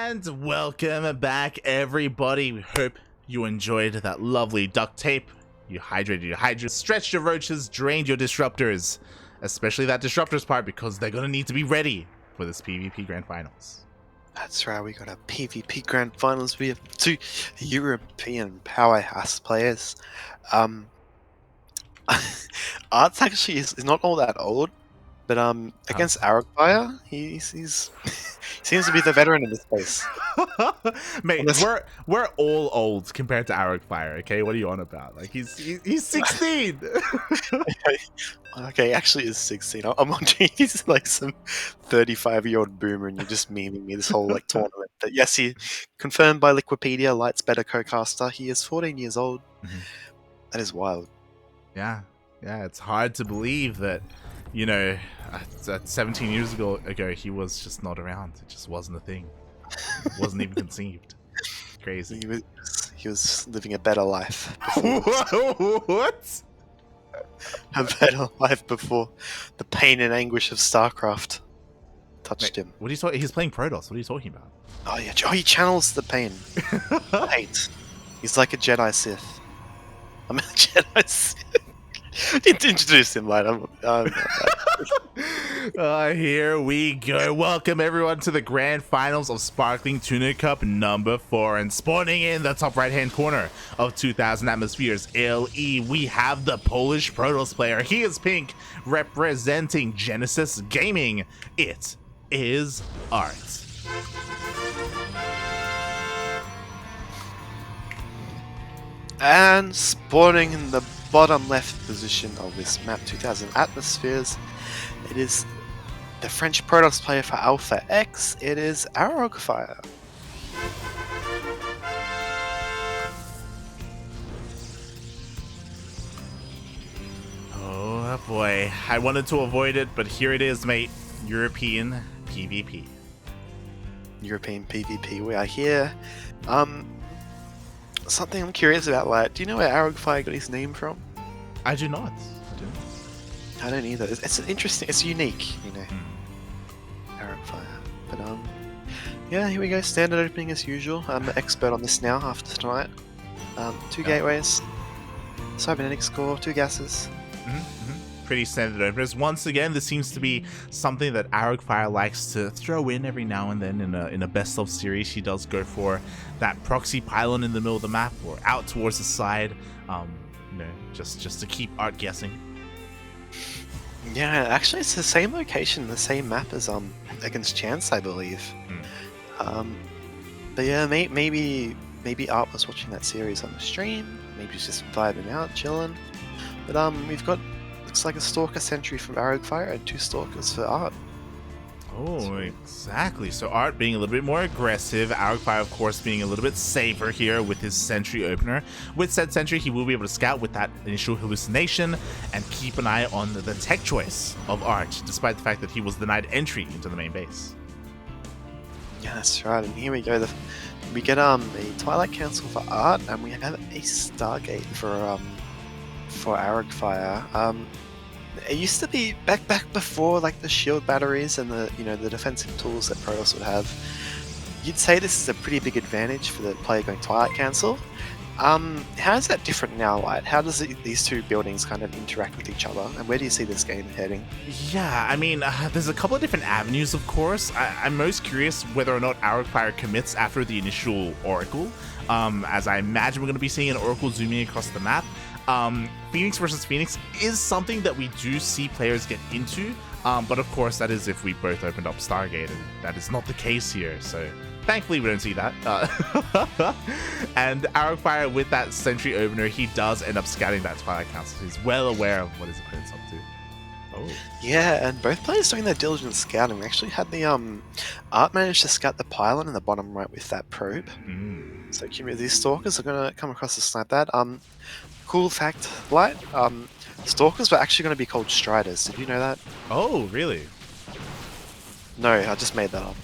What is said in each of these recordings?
And welcome back, everybody. We hope you enjoyed that lovely duct tape. You hydrated your hydra, stretched your roaches, drained your disruptors, especially that disruptors part, because they're gonna need to be ready for this PvP Grand Finals. That's right, we got a PvP Grand Finals. We have two European powerhouse players. ArT actually is not all that old, but against Arrogfire, he's he seems to be the veteran in this space. Mate, we're all old compared to Arrogfire, okay? What are you on about? Like he's 16. Okay, actually is 16. I'm wondering he's like some 35-year-old boomer and you're just memeing me this whole like tournament. But yes, he confirmed by Liquipedia, Light's better co-caster. He is 14 years old. That is wild. Yeah, it's hard to believe that, you know, 17 years ago he was just not around. It just wasn't a thing. It wasn't even conceived. Crazy. He was living a better life. What? A better life before the pain and anguish of StarCraft touched him. What are you talking? He's playing Protoss. What are you talking about? Oh yeah, he channels the pain. Hate. He's like a Jedi Sith. I'm a Jedi Sith. Introduce him, lad. Here we go. Welcome everyone to the Grand Finals of Sparkling Tuna Cup number 4, and spawning in the top right hand corner of 2000 atmospheres LE, we have the Polish Protoss player. He is pink, representing Genesis Gaming. It is ArT. And spawning in the bottom left position of this map, 2000 atmospheres, it is the French Protoss player for Alpha X. It is Arrogfire. Oh boy, I wanted to avoid it, but here it is, mate. European PvP. European PvP, we are here. Something I'm curious about, like, do you know where Arrogfire got his name from? I do not. I don't either. It's interesting. It's unique, you know. Arrogfire. But yeah, here we go. Standard opening as usual. I'm an expert on this now after tonight. 2 gateways, cybernetics core, 2 gases. Pretty standard openers. Once again, this seems to be something that Arrogfire likes to throw in every now and then in a best of series. She does go for that proxy pylon in the middle of the map or out towards the side, you know, just to keep ArT guessing. Yeah, actually, it's the same location, the same map as against Chance, I believe. But yeah, maybe ArT was watching that series on the stream. Maybe he's just vibing out, chilling. But we've got, looks like a Stalker Sentry from Arrogfire and 2 Stalkers for ArT. Oh, exactly. So ArT being a little bit more aggressive, Arrogfire, of course, being a little bit safer here with his Sentry opener. With said Sentry, he will be able to scout with that initial hallucination and keep an eye on the tech choice of ArT, despite the fact that he was denied entry into the main base. Yeah, that's right. And here we go. We get a Twilight Council for ArT, and we have a Stargate for Arrogfire. It used to be back before like the shield batteries and the the defensive tools that Protoss would have. You'd say this is a pretty big advantage for the player going Twilight Council. How is that different now, Light? How does these two buildings kind of interact with each other, and where do you see this game heading? Yeah, I mean, there's a couple of different avenues, of course. I'm most curious whether or not Arrogfire commits after the initial Oracle, as I imagine we're going to be seeing an Oracle zooming across the map. Phoenix versus Phoenix is something that we do see players get into, but of course that is if we both opened up Stargate, and that is not the case here, so thankfully we don't see that. And Arrogfire, with that Sentry opener, he does end up scouting that Twilight Council. He's well aware of what his opponent's up to. Oh. Yeah, and both players doing their diligent scouting. We actually had the ArT managed to scout the pylon in the bottom right with that probe. So these Stalkers are going to come across to snipe that. Cool fact, Light, Stalkers were actually going to be called Striders. Did you know that? Oh, really? No, I just made that up.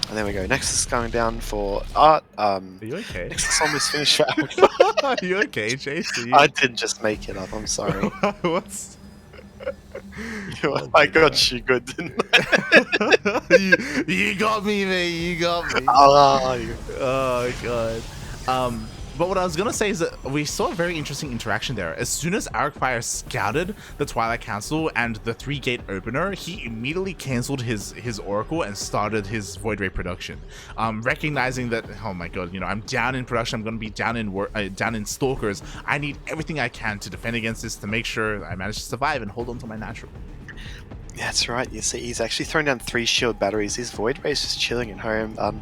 And there we go. Nexus going down for ArT. Are you okay? Nexus almost finished for Arrogfire. Are you okay, JC? I did just make it up. I'm sorry. What's... I got you good, didn't you got me, mate. You got me. I? Oh god. But what I was gonna say is that we saw a very interesting interaction there. As soon as Arrogfire scouted the Twilight Council and the 3-gate opener, he immediately cancelled his Oracle and started his Void Ray production. Recognizing that, oh my god, I'm down in production. I'm gonna be down in Stalkers. I need everything I can to defend against this to make sure I manage to survive and hold on to my natural. That's right. You see, he's actually thrown down 3 shield batteries. His Void Ray is just chilling at home.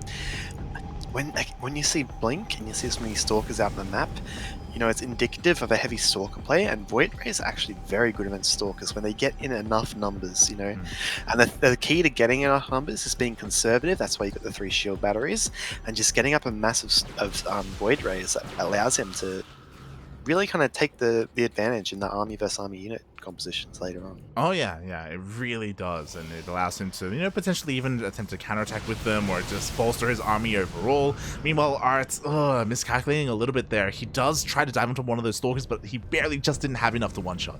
When you see Blink and you see so many Stalkers out on the map, it's indicative of a heavy Stalker play, and Void Ray is actually very good against Stalkers when they get in enough numbers, And the key to getting enough numbers is being conservative. That's why you got the 3 shield batteries, and just getting up a mass of Void Rays that allows him to really kind of take the advantage in the army versus army unit compositions later on. Oh yeah, it really does, and it allows him to, potentially even attempt to counterattack with them or just bolster his army overall. Meanwhile, ArT, miscalculating a little bit there. He does try to dive into one of those Stalkers, but he barely just didn't have enough to one-shot.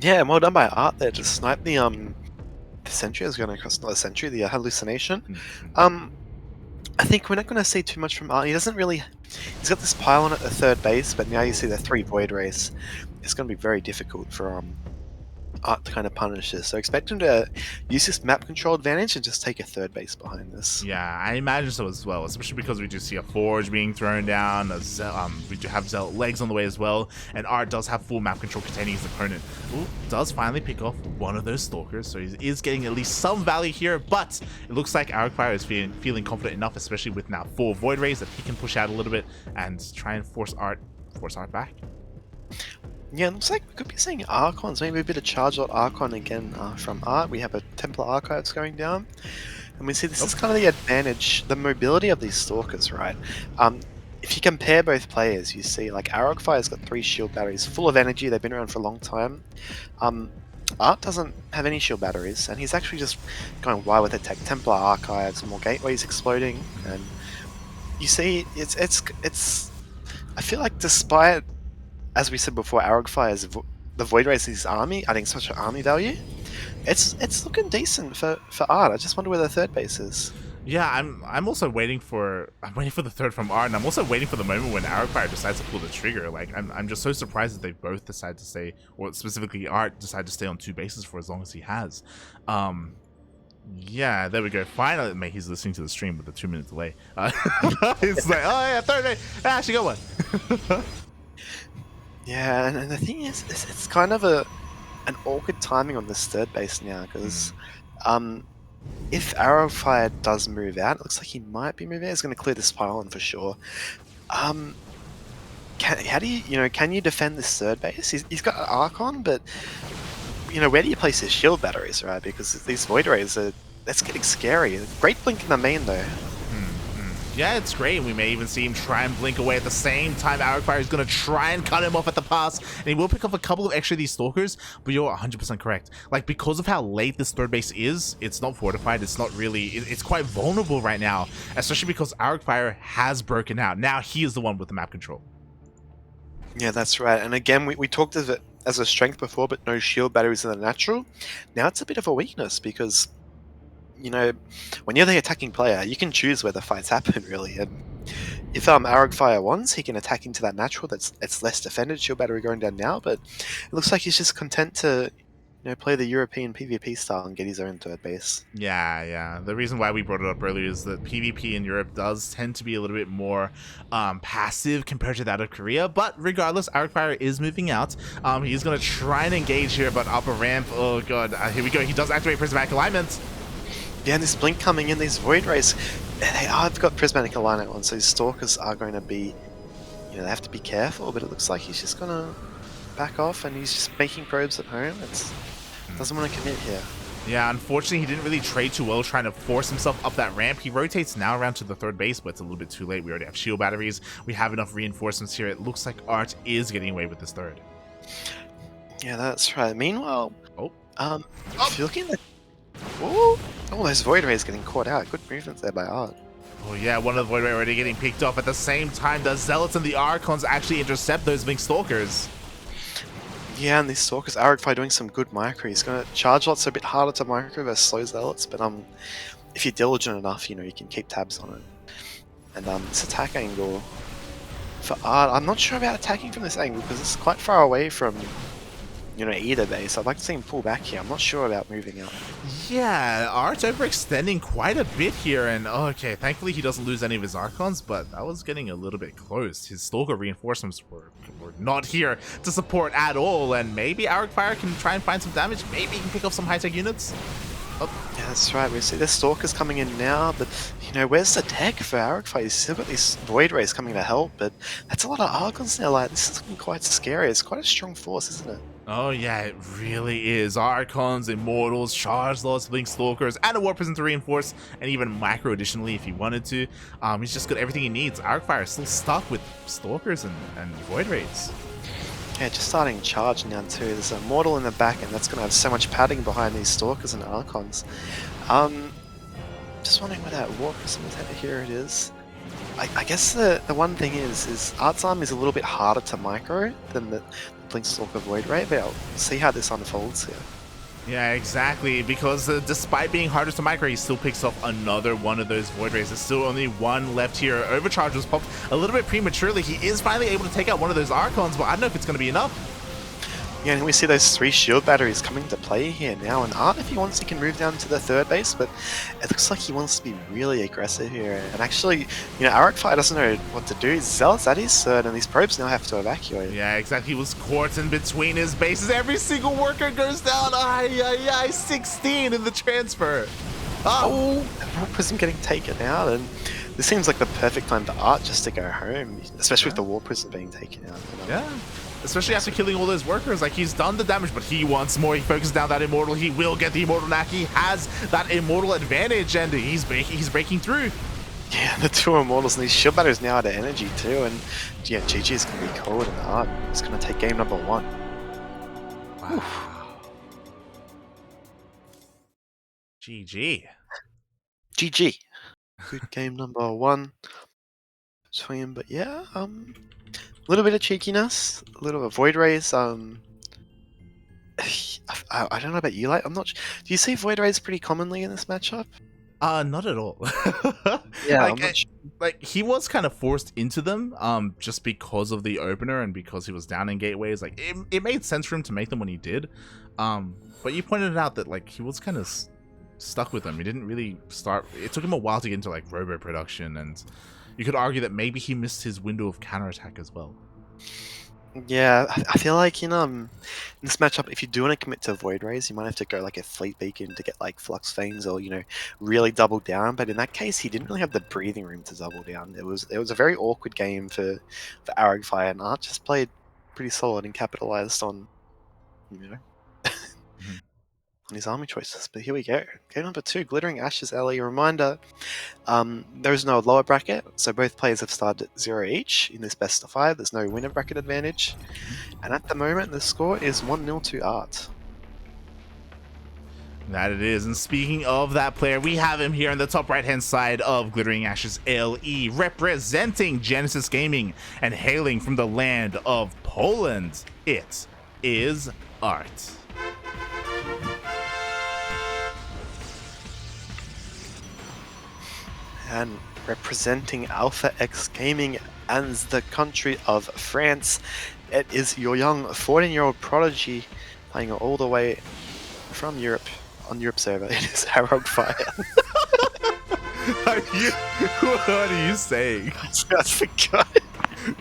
Yeah, well done by ArT there to snipe the sentry. I was going to cross, not the sentry, the hallucination. I think we're not going to see too much from ArT. He's got this pylon at the 3rd base, but now you see the 3 Void Rays. It's going to be very difficult for ArT to kind of punish this. So expect him to use this map control advantage and just take a 3rd base behind this. Yeah, I imagine so as well, especially because we do see a Forge being thrown down, we do have Zealot legs on the way as well, and ArT does have full map control containing his opponent. Ooh, does finally pick off one of those Stalkers, so he is getting at least some value here, but it looks like Arrogfire is feeling confident enough, especially with now 4 Void Rays, that he can push out a little bit and try and force ArT back. Yeah, it looks like we could be seeing Archons, maybe a bit of Charge Lot Archon again from ArT. We have a Templar Archives going down, and we see this is kind of the advantage, the mobility of these Stalkers, right? If you compare both players, you see like Arrogfire's got 3 shield batteries, full of energy, they've been around for a long time. ArT doesn't have any shield batteries, and he's actually just going wild with the tech. Templar Archives, more gateways exploding, and you see, it's. I feel like despite, as we said before, Arrogfire's the Void Rays his army, adding such an army value, it's looking decent for ArT. I just wonder where the 3rd base is. Yeah, I'm also waiting for the 3rd from ArT, and I'm also waiting for the moment when Arrogfire decides to pull the trigger. Like I'm just so surprised that they both decide to stay, or specifically ArT decide to stay on 2 bases for as long as he has. Yeah, there we go. Finally, mate, he's listening to the stream with a 2-minute delay. It's like, oh yeah, 3rd base. I actually got one. Yeah, and the thing is, it's kind of an awkward timing on this 3rd base now, because if Arrogfire does move out, it looks like he might be moving out. He's going to clear this pylon for sure. How do you, can you defend this 3rd base? He's got an Archon, but where do you place his shield batteries, right? Because these Void Rays that's getting scary. Great blink in the main though. Yeah, it's great. We may even see him try and blink away at the same time. Arrogfire is going to try and cut him off at the pass, and he will pick off a couple of extra of these Stalkers, but you're 100% correct. Like, because of how late this 3rd base is, it's not fortified, it's not really, it's quite vulnerable right now, especially because Arrogfire has broken out. Now he is the one with the map control. Yeah, that's right. And again, we talked of it as a strength before, but no shield batteries in the natural. Now it's a bit of a weakness, because when you're the attacking player, you can choose where the fights happen, really. And if Arrogfire wants, he can attack into that natural that's less defended, shield battery going down now, but it looks like he's just content to play the European PvP style and get his own 3rd base. Yeah. The reason why we brought it up earlier is that PvP in Europe does tend to be a little bit more passive compared to that of Korea, but regardless, Arrogfire is moving out. He's going to try and engage here, but upper ramp, oh god, here we go. He does activate Prismatic Alignment. Yeah, and this blink coming in, these Void Rays, they've got Prismatic Alignment on, so his Stalkers are going to be, they have to be careful, but it looks like he's just going to back off, and he's just making probes at home. Doesn't want to commit here. Yeah, unfortunately, he didn't really trade too well trying to force himself up that ramp. He rotates now around to the 3rd base, but it's a little bit too late. We already have shield batteries. We have enough reinforcements here. It looks like ArT is getting away with this 3rd. Yeah, that's right. Meanwhile, if you're looking at oh, those Void Rays getting caught out. Good movements there by ArT. Oh yeah, one of the Void Ray already getting picked off. At the same time, the Zealots and the Archons actually intercept those Blink Stalkers. Yeah, and these Stalkers, Arrogfire doing some good micro. He's going to charge lots, a bit harder to micro versus slow zealots, but if you're diligent enough, you can keep tabs on it. And this attack angle for ArT, I'm not sure about attacking from this angle because it's quite far away from either base. I'd like to see him pull back here. I'm not sure about moving out. Yeah, ArT's overextending quite a bit here, and okay, thankfully he doesn't lose any of his Archons, but that was getting a little bit close. His Stalker reinforcements were not here to support at all, and maybe Arrogfire can try and find some damage. Maybe he can pick up some high-tech units. Oh. Yeah, that's right. We see the Stalkers coming in now, but where's the tech for Arrogfire? He's still got these Void Rays coming to help, but that's a lot of Archons now. Like, this is looking quite scary. It's quite a strong force, isn't it? Oh yeah, it really is. Archons, Immortals, Charge Lords, Blink Stalkers, and a War Prison to reinforce, and even Micro additionally if he wanted to. He's just got everything he needs. Arrogfire is still stuck with Stalkers and Void Rays. Yeah, just starting charge now too. There's a Mortal in the back, and that's going to have so much padding behind these Stalkers and Archons. Just wondering where that War Prison is headed. Here it is. I guess the one thing is ArT's arm is a little bit harder to micro than the Blink Stalker Void Ray, but I'll see how this unfolds here. Yeah, exactly, because despite being harder to micro, he still picks up another one of those Void Rays. There's still only one left here. Overcharge was popped a little bit prematurely. He is finally able to take out one of those Archons, but I don't know if it's going to be enough. Yeah, and we see those 3 shield batteries coming to play here now, and ArT, if he wants, he can move down to the 3rd base, but it looks like he wants to be really aggressive here. And actually, Arrogfire doesn't know what to do. Zealot's at his 3rd, and these probes now have to evacuate. Yeah, exactly. He was caught in between his bases. Every single worker goes down. 16 in the transfer. Oh, War Prism getting taken out, and this seems like the perfect time to ArT just to go home, especially with the War Prism being taken out. Yeah. Especially after killing all those workers, like he's done the damage, but he wants more. He focuses down that Immortal. He will get the Immortal knack. He has that Immortal advantage, and he's breaking through. Yeah, the 2 Immortals, and these shield batteries now out of energy too, and yeah, GG is going to be cold, and ArT is going to take game number 1. Wow. GG. GG. Good game number 1 between, but yeah, a little bit of cheekiness, a little of Void Rays. I don't know about you, like, I'm not. Do you see Void Rays pretty commonly in this matchup? Not at all. Yeah, like he was kind of forced into them, just because of the opener and because he was down in gateways. Like it made sense for him to make them when he did. But you pointed out that like he was kind of stuck with them. He didn't really start. It took him a while to get into like robo production, and you could argue that maybe he missed his window of counterattack as well. Yeah, I feel like in this matchup, if you do want to commit to Void Rays, you might have to go like a Fleet Beacon to get like Flux Fangs or really double down. But in that case, he didn't really have the breathing room to double down. It was a very awkward game for Arrogfire, and ArT just played pretty solid and capitalized on on his army choices. But here we go. Game number 2, Glittering Ashes Alley. Reminder, there is no lower bracket, so both players have started at 0 each in this best of 5. There's no winner bracket advantage. And at the moment, the score is 1-0 to ArT. That it is. And speaking of that player, we have him here on the top right-hand side of Glittering Ashes LE, representing Genesis Gaming and hailing from the land of Poland. It is ArT. And representing Alpha X Gaming and the country of France, it is your young 14-year-old prodigy playing all the way from Europe on Europe server. It is Arrogfire. What are you saying? I forgot.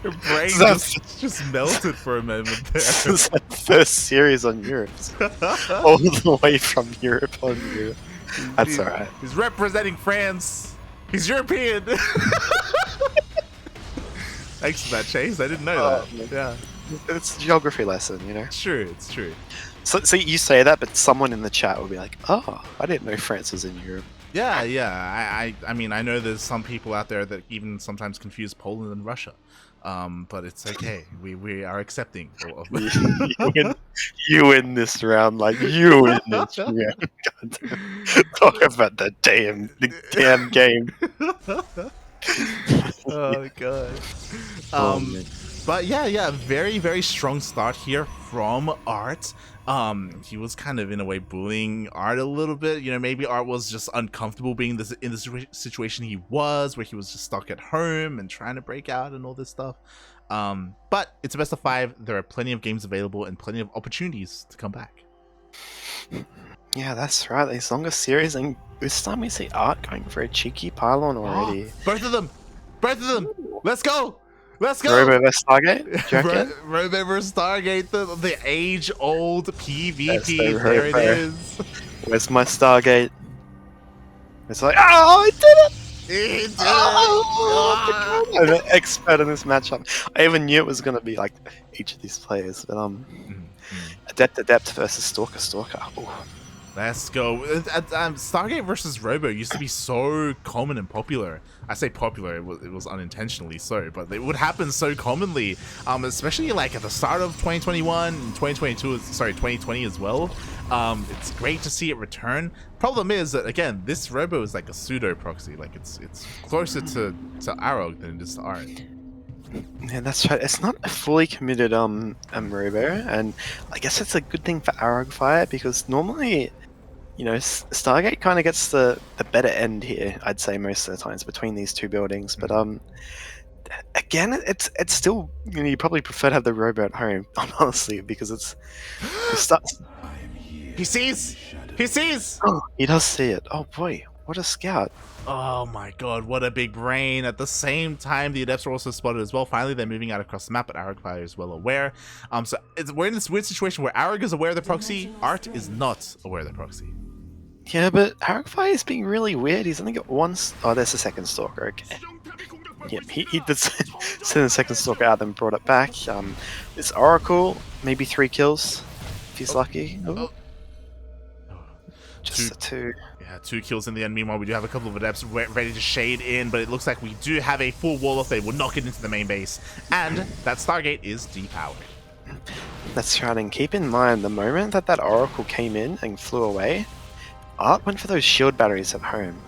Your brain just melted for a moment there. This is the first series on Europe. All the way from Europe on Europe. That's alright. He's representing France. He's European. Thanks for that, Chase. I didn't know that. Yeah. It's a geography lesson, It's true. It's true. So you say that, but someone in the chat will be like, "Oh, I didn't know France was in Europe." Yeah. I mean, I know there's some people out there that even sometimes confuse Poland and Russia. But it's okay. We are accepting. You win this round, like you win this round. Talk about the damn game. Oh god. But yeah, very, very strong start here from ArT. He was kind of in a way bullying ArT a little bit. You know, maybe ArT was just uncomfortable being in this situation he was, where he was just stuck at home and trying to break out and all this stuff. But it's a best of 5. There are plenty of games available and plenty of opportunities to come back. Yeah, that's right. These longer series, and this time we see ArT going for a cheeky pylon already. Both of them! Both of them! Let's go! Let's go! Robo vs Stargate? Do you reckon? Robo vs Stargate, the age-old PvP. That's the There it Robo. is. Where's my Stargate? It's like, oh, I did it! He did it! Oh, I'm an expert in this matchup. I even knew it was going to be like each of these players, but Adept versus Stalker. Ooh. Let's go. Stargate versus Robo used to be so common and popular. I say popular, it was unintentionally so, but it would happen so commonly, especially like at the start of 2021 and 2020 as well. It's great to see it return. Problem is that, again, this Robo is like a pseudo proxy. Like it's closer to Arrog than it is to ArT. Yeah, that's right. It's not a fully committed Robo, and I guess it's a good thing for Arrogfire because normally, you know, Stargate kind of gets the better end here. I'd say most of the times between these two buildings, but again, it's still, you know, you probably prefer to have the Robo at home, honestly, because it starts. He sees. Oh, he does see it. Oh boy, what a scout! Oh my god, what a big brain. At the same time, the Adepts are also spotted as well. Finally, they're moving out across the map, but Arrogfire is well aware. So we're in this weird situation where Arrog is aware of the proxy, ArT is not aware of the proxy. Yeah, but Arrogfire is being really weird. He's only got one. Oh, there's the second Stalker. Okay. Yep, he did send the second Stalker out and brought it back. This Oracle, maybe 3 kills if he's lucky. Just a 2. Yeah, 2 kills in the end. Meanwhile, we do have a couple of Adepts ready to shade in, but it looks like we do have a full wall off. They will not get into the main base, and that Stargate is depowered. That's right, and keep in mind, the moment that Oracle came in and flew away, ArT went for those shield batteries at home,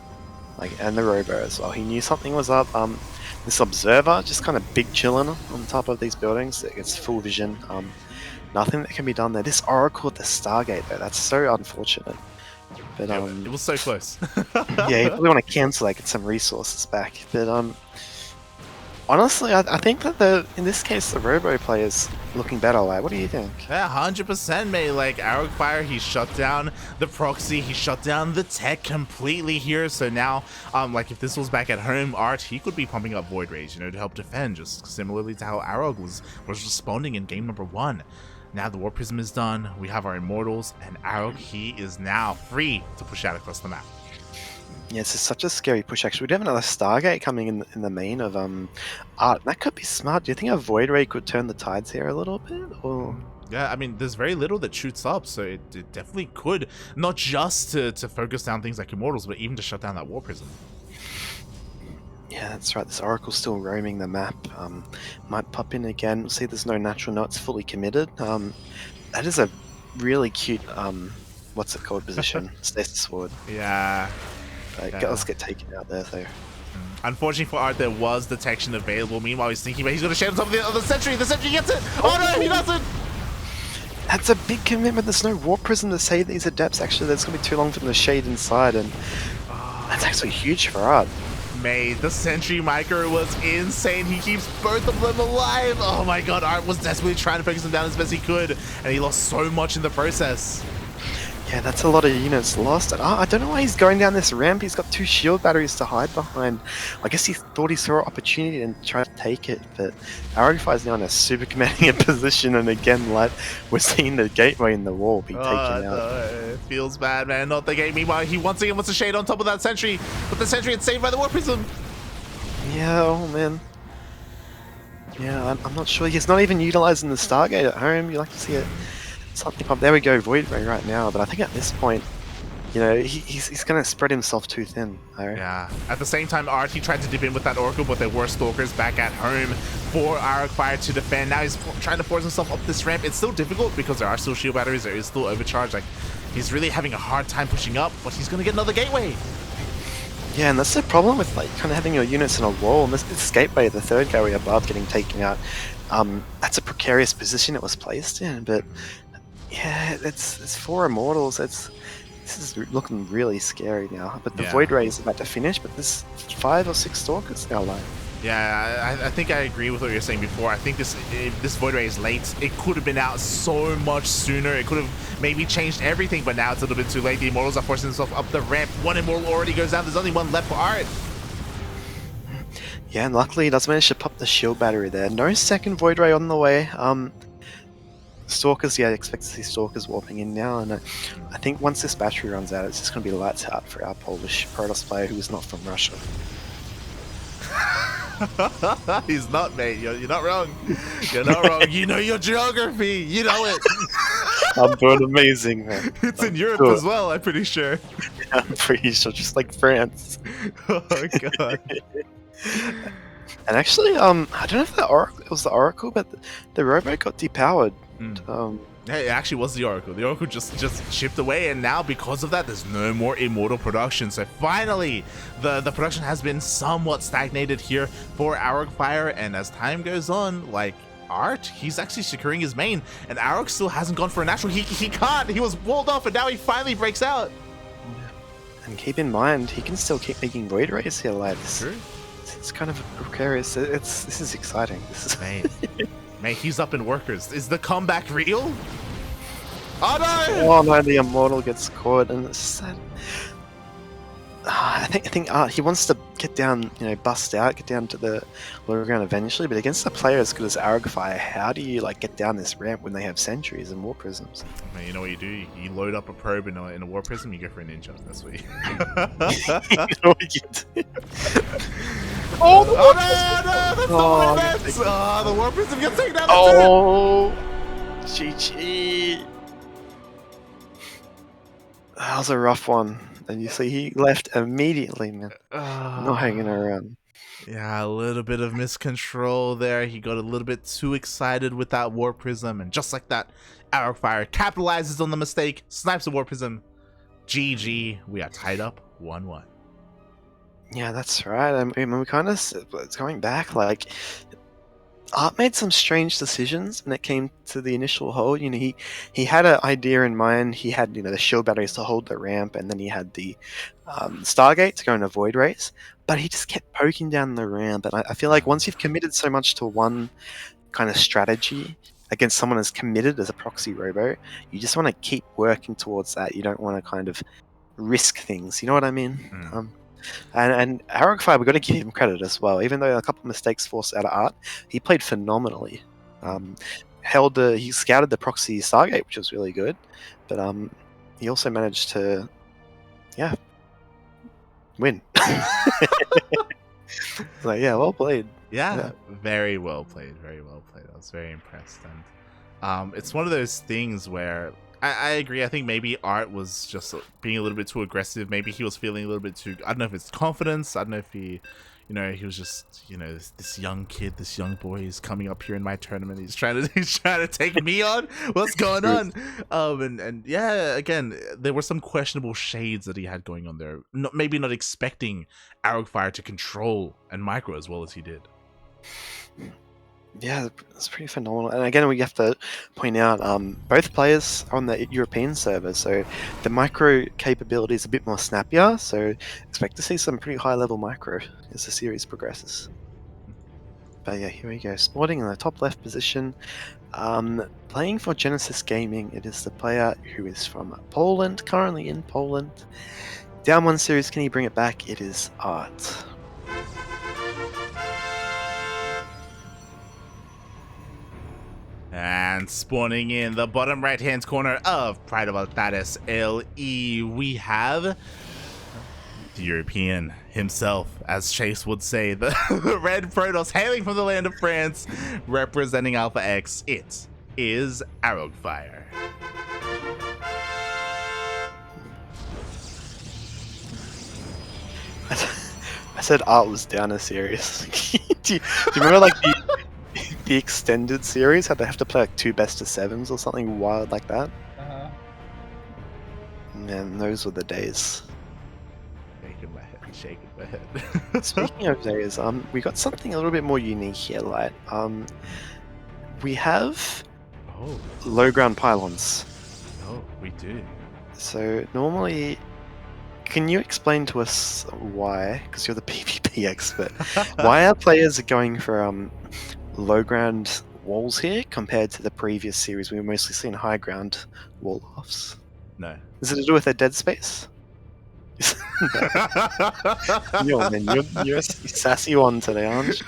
and the Robo as well. He knew something was up. This Observer just kind of big chilling on top of these buildings. It's full vision. Nothing that can be done there. This Oracle at the Stargate, though, that's so unfortunate. But it was so close. yeah, you probably want to cancel, get some resources back. But honestly, I think that in this case, the Robo player's looking better. What do you think? Yeah, 100%, mate. Like, Arrogfire, he shut down the proxy, he shut down the tech completely here. So now, if this was back at home, ArT, he could be pumping up Void Rage, to help defend, just similarly to how Arrog was responding in game number 1. Now the War Prism is done, we have our Immortals, and Arrog, he is now free to push out across the map. Yeah, this is such a scary push, actually. We do have another Stargate coming in the main of ArT. That could be smart. Do you think a Void Ray could turn the tides here a little bit? Or... Yeah, I mean, there's very little that shoots up, so it definitely could, not just to focus down things like Immortals, but even to shut down that War Prism. Yeah, that's right. This Oracle's still roaming the map. Might pop in again. We'll see there's no natural notes fully committed. That is a really cute, what's it called, position. Stasis Ward. Yeah. Let's get taken out there, though. Unfortunately for ArT, there was detection available. Meanwhile, he's thinking, but he's going to shade on top of the sentry. The sentry gets it! Oh no, he doesn't! That's a big commitment. There's no War Prism to save these Adepts. Actually, there's going to be too long for them to shade inside, and that's actually huge for ArT. Mate, the sentry micro was insane. He keeps both of them alive. Oh my god, ArT was desperately trying to focus him down as best he could, and he lost so much in the process. Yeah, that's a lot of units lost. And I don't know why he's going down this ramp. He's got 2 shield batteries to hide behind. I guess he thought he saw an opportunity and tried to take it, but Arrogfire is now in a super commanding position, and again, we're seeing the gateway in the wall be taken out. No, it feels bad, man. Not the gate. Meanwhile, he once again wants to shade on top of that sentry, but the sentry is saved by the War Prism. Yeah, oh man. Yeah, I'm not sure. He's not even utilizing the Stargate at home. You like to see it. Something pop. There we go, Void Ray right now. But I think at this point, he's going to spread himself too thin. Yeah. At the same time, ArT tried to dip in with that Oracle, but there were Stalkers back at home for Arrogfire to defend. Now he's trying to force himself up this ramp. It's still difficult because there are still shield batteries. There is still overcharge. He's really having a hard time pushing up, but he's going to get another gateway. Yeah, and that's the problem with kind of having your units in a wall. And this gateway, the third gateway above, getting taken out. That's a precarious position it was placed in, but yeah, it's 4 immortals. This is looking really scary now. But the Yeah. Void Ray is about to finish, but there's 5 or 6 Stalkers now live. Yeah, I think I agree with what you were saying before. I think if this Void Ray is late, it could have been out so much sooner. It could have maybe changed everything, but now it's a little bit too late. The Immortals are forcing themselves up the ramp. 1 Immortal already goes down. There's only 1 left for ArT. Yeah, and luckily he does manage to pop the shield battery there. No second Void Ray on the way. Stalkers, yeah, I expect to see Stalkers warping in now, and I think once this battery runs out, it's just going to be lights out for our Polish Protoss player who is not from Russia. He's not, mate. You're not wrong. You're not wrong. You know your geography. You know it. I'm doing amazing, man. It's in Europe good. as well, I'm pretty sure. I'm pretty sure, just like France. Oh, God. And actually, I don't know if it was the Oracle, but the robot got depowered. Hey, it actually was the Oracle. The Oracle just chipped away, and now because of that, there's no more Immortal production. So finally, the production has been somewhat stagnated here for Arrogfire, and as time goes on, like ArT, he's actually securing his main, and Arrog still hasn't gone for a natural. He can't. He was walled off, and now he finally breaks out. And keep in mind, he can still keep making Void Rays here live. True. It's kind of precarious. This is exciting. This is Mate, he's up in workers. Is the comeback real? Oh no! Oh no, the Immortal gets caught, and it's sad. I think he wants to get down, bust out, get down to the lower ground eventually. But against a player as good as Arrogfire, how do you get down this ramp when they have sentries and war prisms? Man, you know what you do? You load up a probe in a war prism. You go for a ninja. That's what you. You know what you do? Oh no! That's not what I meant! Oh, the war prism gets taken out. Oh, GG. That was a rough one. And you see he left immediately, man. Not hanging around. Yeah, a little bit of miscontrol there. He got a little bit too excited with that War Prism, and just like that, Arrogfire capitalizes on the mistake, snipes the War Prism. GG, we are tied up 1-1. Yeah, that's right. I mean, we kind of, going back, ArT made some strange decisions when it came to the initial hold. He had an idea in mind. He had the shield batteries to hold the ramp, and then he had the Stargate to go into Void Rays. But he just kept poking down the ramp, and I feel like once you've committed so much to one kind of strategy against someone as committed as a proxy robo, you just want to keep working towards that. You don't want to kind of risk things. You know what I mean? And Arrogfire, we've got to give him credit as well. Even though a couple of mistakes forced out of ArT, he played phenomenally. He scouted the proxy Stargate, which was really good, but he also managed to, win. Well played. Yeah, very well played. Very well played. I was very impressed, and it's one of those things where. I agree. I think maybe ArT was just being a little bit too aggressive. Maybe he was feeling a little bit too. I don't know if it's confidence. I don't know if he he was just this young kid, this young boy is coming up here in my tournament. He's trying to take me on. What's going on? And yeah, again, there were some questionable shades that he had going on there. Maybe not expecting Arrogfire to control and micro as well as he did. Yeah, it's pretty phenomenal. And again, we have to point out both players are on the European server, so the micro capability is a bit more snappier. So expect to see some pretty high level micro as the series progresses. But yeah, here we go. Sporting in the top left position. Playing for Genesis Gaming, it is the player who is from Poland, currently in Poland. Down 1 series, can he bring it back? It is ArT. And spawning in the bottom right-hand corner of Pride of Altares LE, we have the European himself, as Chase would say, the Red Protoss hailing from the land of France, representing Alpha X. It is Arrogfire. I said ArT was down a series. do you remember the extended series, how they have to play 2 best-of-7s or something wild like that? Man, those were the days. Shaking my head. Speaking of days, we got something a little bit more unique here, We have Oh, low ground pylons. oh, we do. So normally, can you explain to us why? Because you're the PvP expert. Why are players going for low ground walls here compared to the previous series? We've mostly seen high ground wall offs. No. Is it to do with their dead space? Yo, man, you're a sassy one today, aren't you?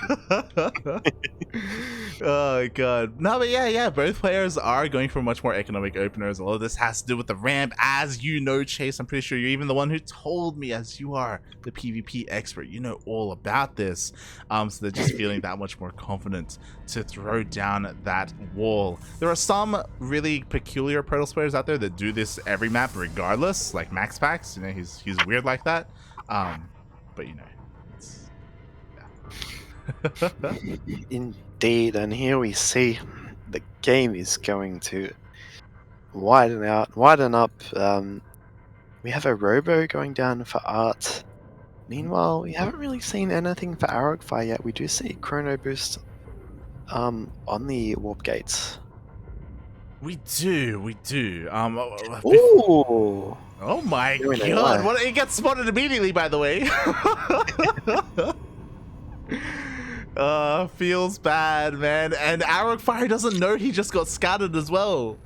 Oh god. No, but yeah, both players are going for much more economic openers. A lot of this has to do with the ramp, as you know, Chase. I'm pretty sure you're even the one who told me, as you are the PvP expert. You know all about this. So they're just feeling that much more confident to throw down that wall. There are some really peculiar Protoss players out there that do this every map regardless, like Max Pax. You know, he's weird like that. But you know, it's yeah. Indeed, and here we see the game is going to widen up. We have a Robo going down for ArT. Meanwhile, we haven't really seen anything for Arrogfire yet. We do see Chrono Boost on the warp gates. We do. Ooh! Oh my Doing it god! live. What? It gets spotted immediately, by the way. Feels bad, man. And Arrogfire doesn't know he just got scattered as well.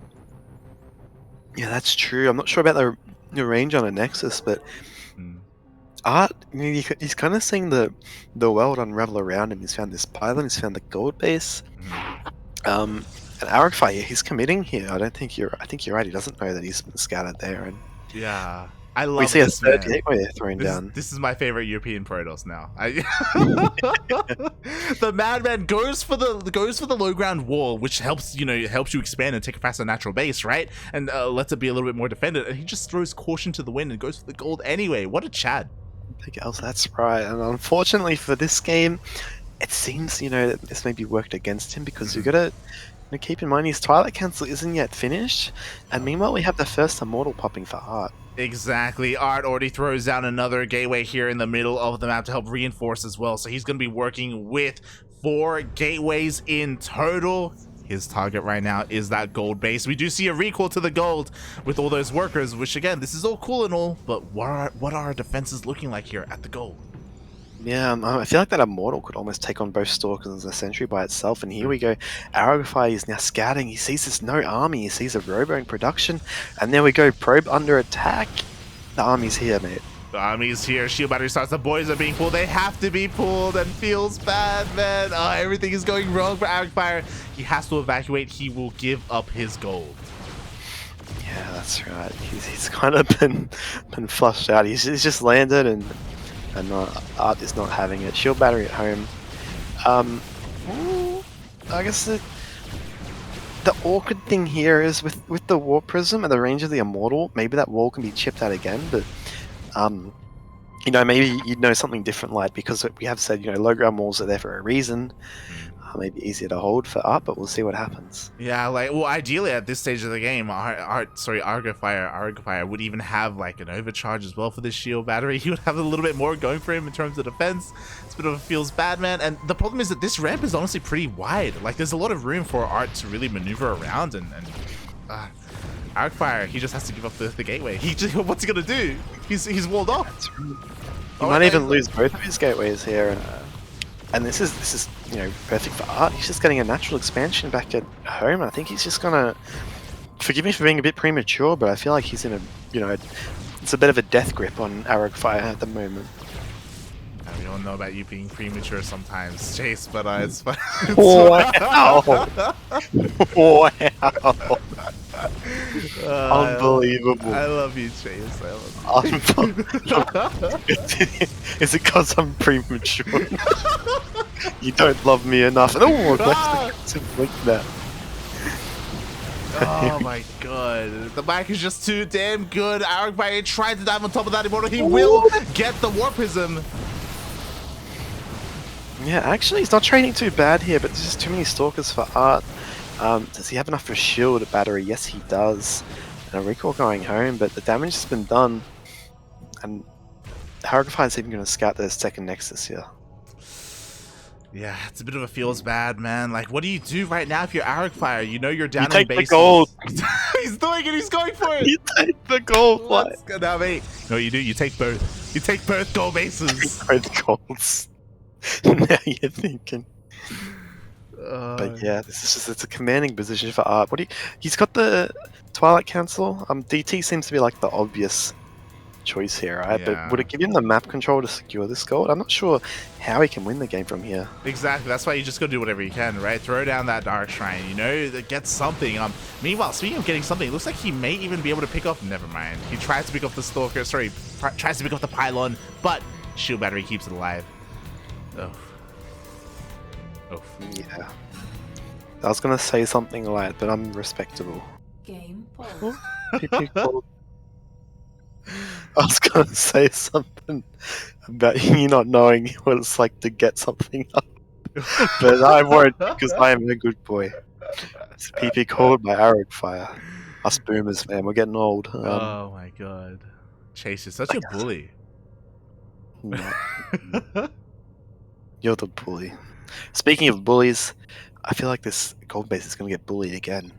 Yeah, that's true. I'm not sure about the range on a Nexus, but Hmm. ArT, he's kind of seeing the world unravel around him. He's found this pylon, he's found the gold base. And Arrogfire, he's committing here. I think you're right. He doesn't know that he's been scattered there, and Yeah, I we love see a this, third man. gateway thrown down. This is my favorite European Protoss now. The madman goes for the low ground wall, which helps you expand and take a faster natural base, right? And lets it be a little bit more defended. And he just throws caution to the wind and goes for the gold anyway. What a Chad! I think else that's right. And unfortunately for this game, it seems that this maybe worked against him because you gotta keep in mind his Twilight Cancel isn't yet finished, and meanwhile we have the first Immortal popping for ArT. Exactly. ArT already throws down another gateway here in the middle of the map to help reinforce as well. So he's going to be working with 4 gateways in total. His target right now is that gold base. We do see a recall to the gold with all those workers, which again, this is all cool and all, but what are our defenses looking like here at the gold? Yeah, I feel like that Immortal could almost take on both Stalkers and the Sentry by itself. And here we go. Arrogfire is now scouting. He sees there's no army. He sees a Robo in production. And there we go. Probe under attack. The army's here, mate. The army's here. Shield battery starts. The boys are being pulled. They have to be pulled, and feels bad, man. Everything is going wrong for Arrogfire. He has to evacuate. He will give up his gold. Yeah, that's right. He's kind of been flushed out. He's just landed and ArT is not having it. Shield battery at home. I guess the awkward thing here is with the Warp Prism and the range of the Immortal, maybe that wall can be chipped out again, but maybe you'd know something different, like, because we have said, low ground walls are there for a reason. Maybe easier to hold for ArT, but we'll see what happens. Yeah, ideally at this stage of the game, Arrogfire would even have like an overcharge as well for this shield battery. He would have a little bit more going for him in terms of defense. It's a bit of a feels bad, man. And the problem is that this ramp is honestly pretty wide. Like, there's a lot of room for ArT to really maneuver around, and Arrogfire, he just has to give up the gateway. What's he gonna do? He's walled off. He might even lose both of his gateways here. And this is perfect for ArT. He's just getting a natural expansion back at home. I think he's just gonna, forgive me for being a bit premature, but I feel like he's in it's a bit of a death grip on Arrogfire at the moment. We all know about you being premature sometimes, Chase, but it's fine. Wow! Wow! Unbelievable. I love you, Chase. I love you. Is it because I'm premature? You don't love me enough. Oh, that's that. Oh my god. The mic is just too damn good. Arrogfire tried to dive on top of that Immortal. He will get the Warp Prism. Yeah, actually, he's not trading too bad here, but there's just too many Stalkers for ArT. Does he have enough for a shield battery? Yes, he does. And a recall going home, but the damage has been done. And Arrogfire is even going to scout their second Nexus here. Yeah, it's a bit of a feels bad, man. Like, what do you do right now if you're Arrogfire? You know you're down in take the bases. gold. He's doing it. He's going for it. You take the gold, Let's go now, mate. No, you do. You take both. You take both gold bases. Both golds. Now you're thinking. But yeah, it's a commanding position for ArT. He's got the Twilight Cancel. DT seems to be like the obvious choice here, right? Yeah. But would it give him the map control to secure this gold? I'm not sure how he can win the game from here. Exactly. That's why you just gotta do whatever you can, right? Throw down that Dark Shrine, you know, get something. Meanwhile, speaking of getting something, it looks like he may even be able to pick up. Never mind. He tries to pick up the Stalker. Sorry, tries to pick up the Pylon, but Shield Battery keeps it alive. Oh. Oh. Yeah. I was gonna say something like, but I'm respectable. Game pause. PP gold. I was gonna say something about you not knowing what it's like to get something up, but I won't because I am a good boy. It's PP called by Arrogfire. Us boomers, man, we're getting old. Oh my god, Chase, you're such a bully. No, you're the bully. Speaking of bullies, I feel like this gold base is gonna get bullied again.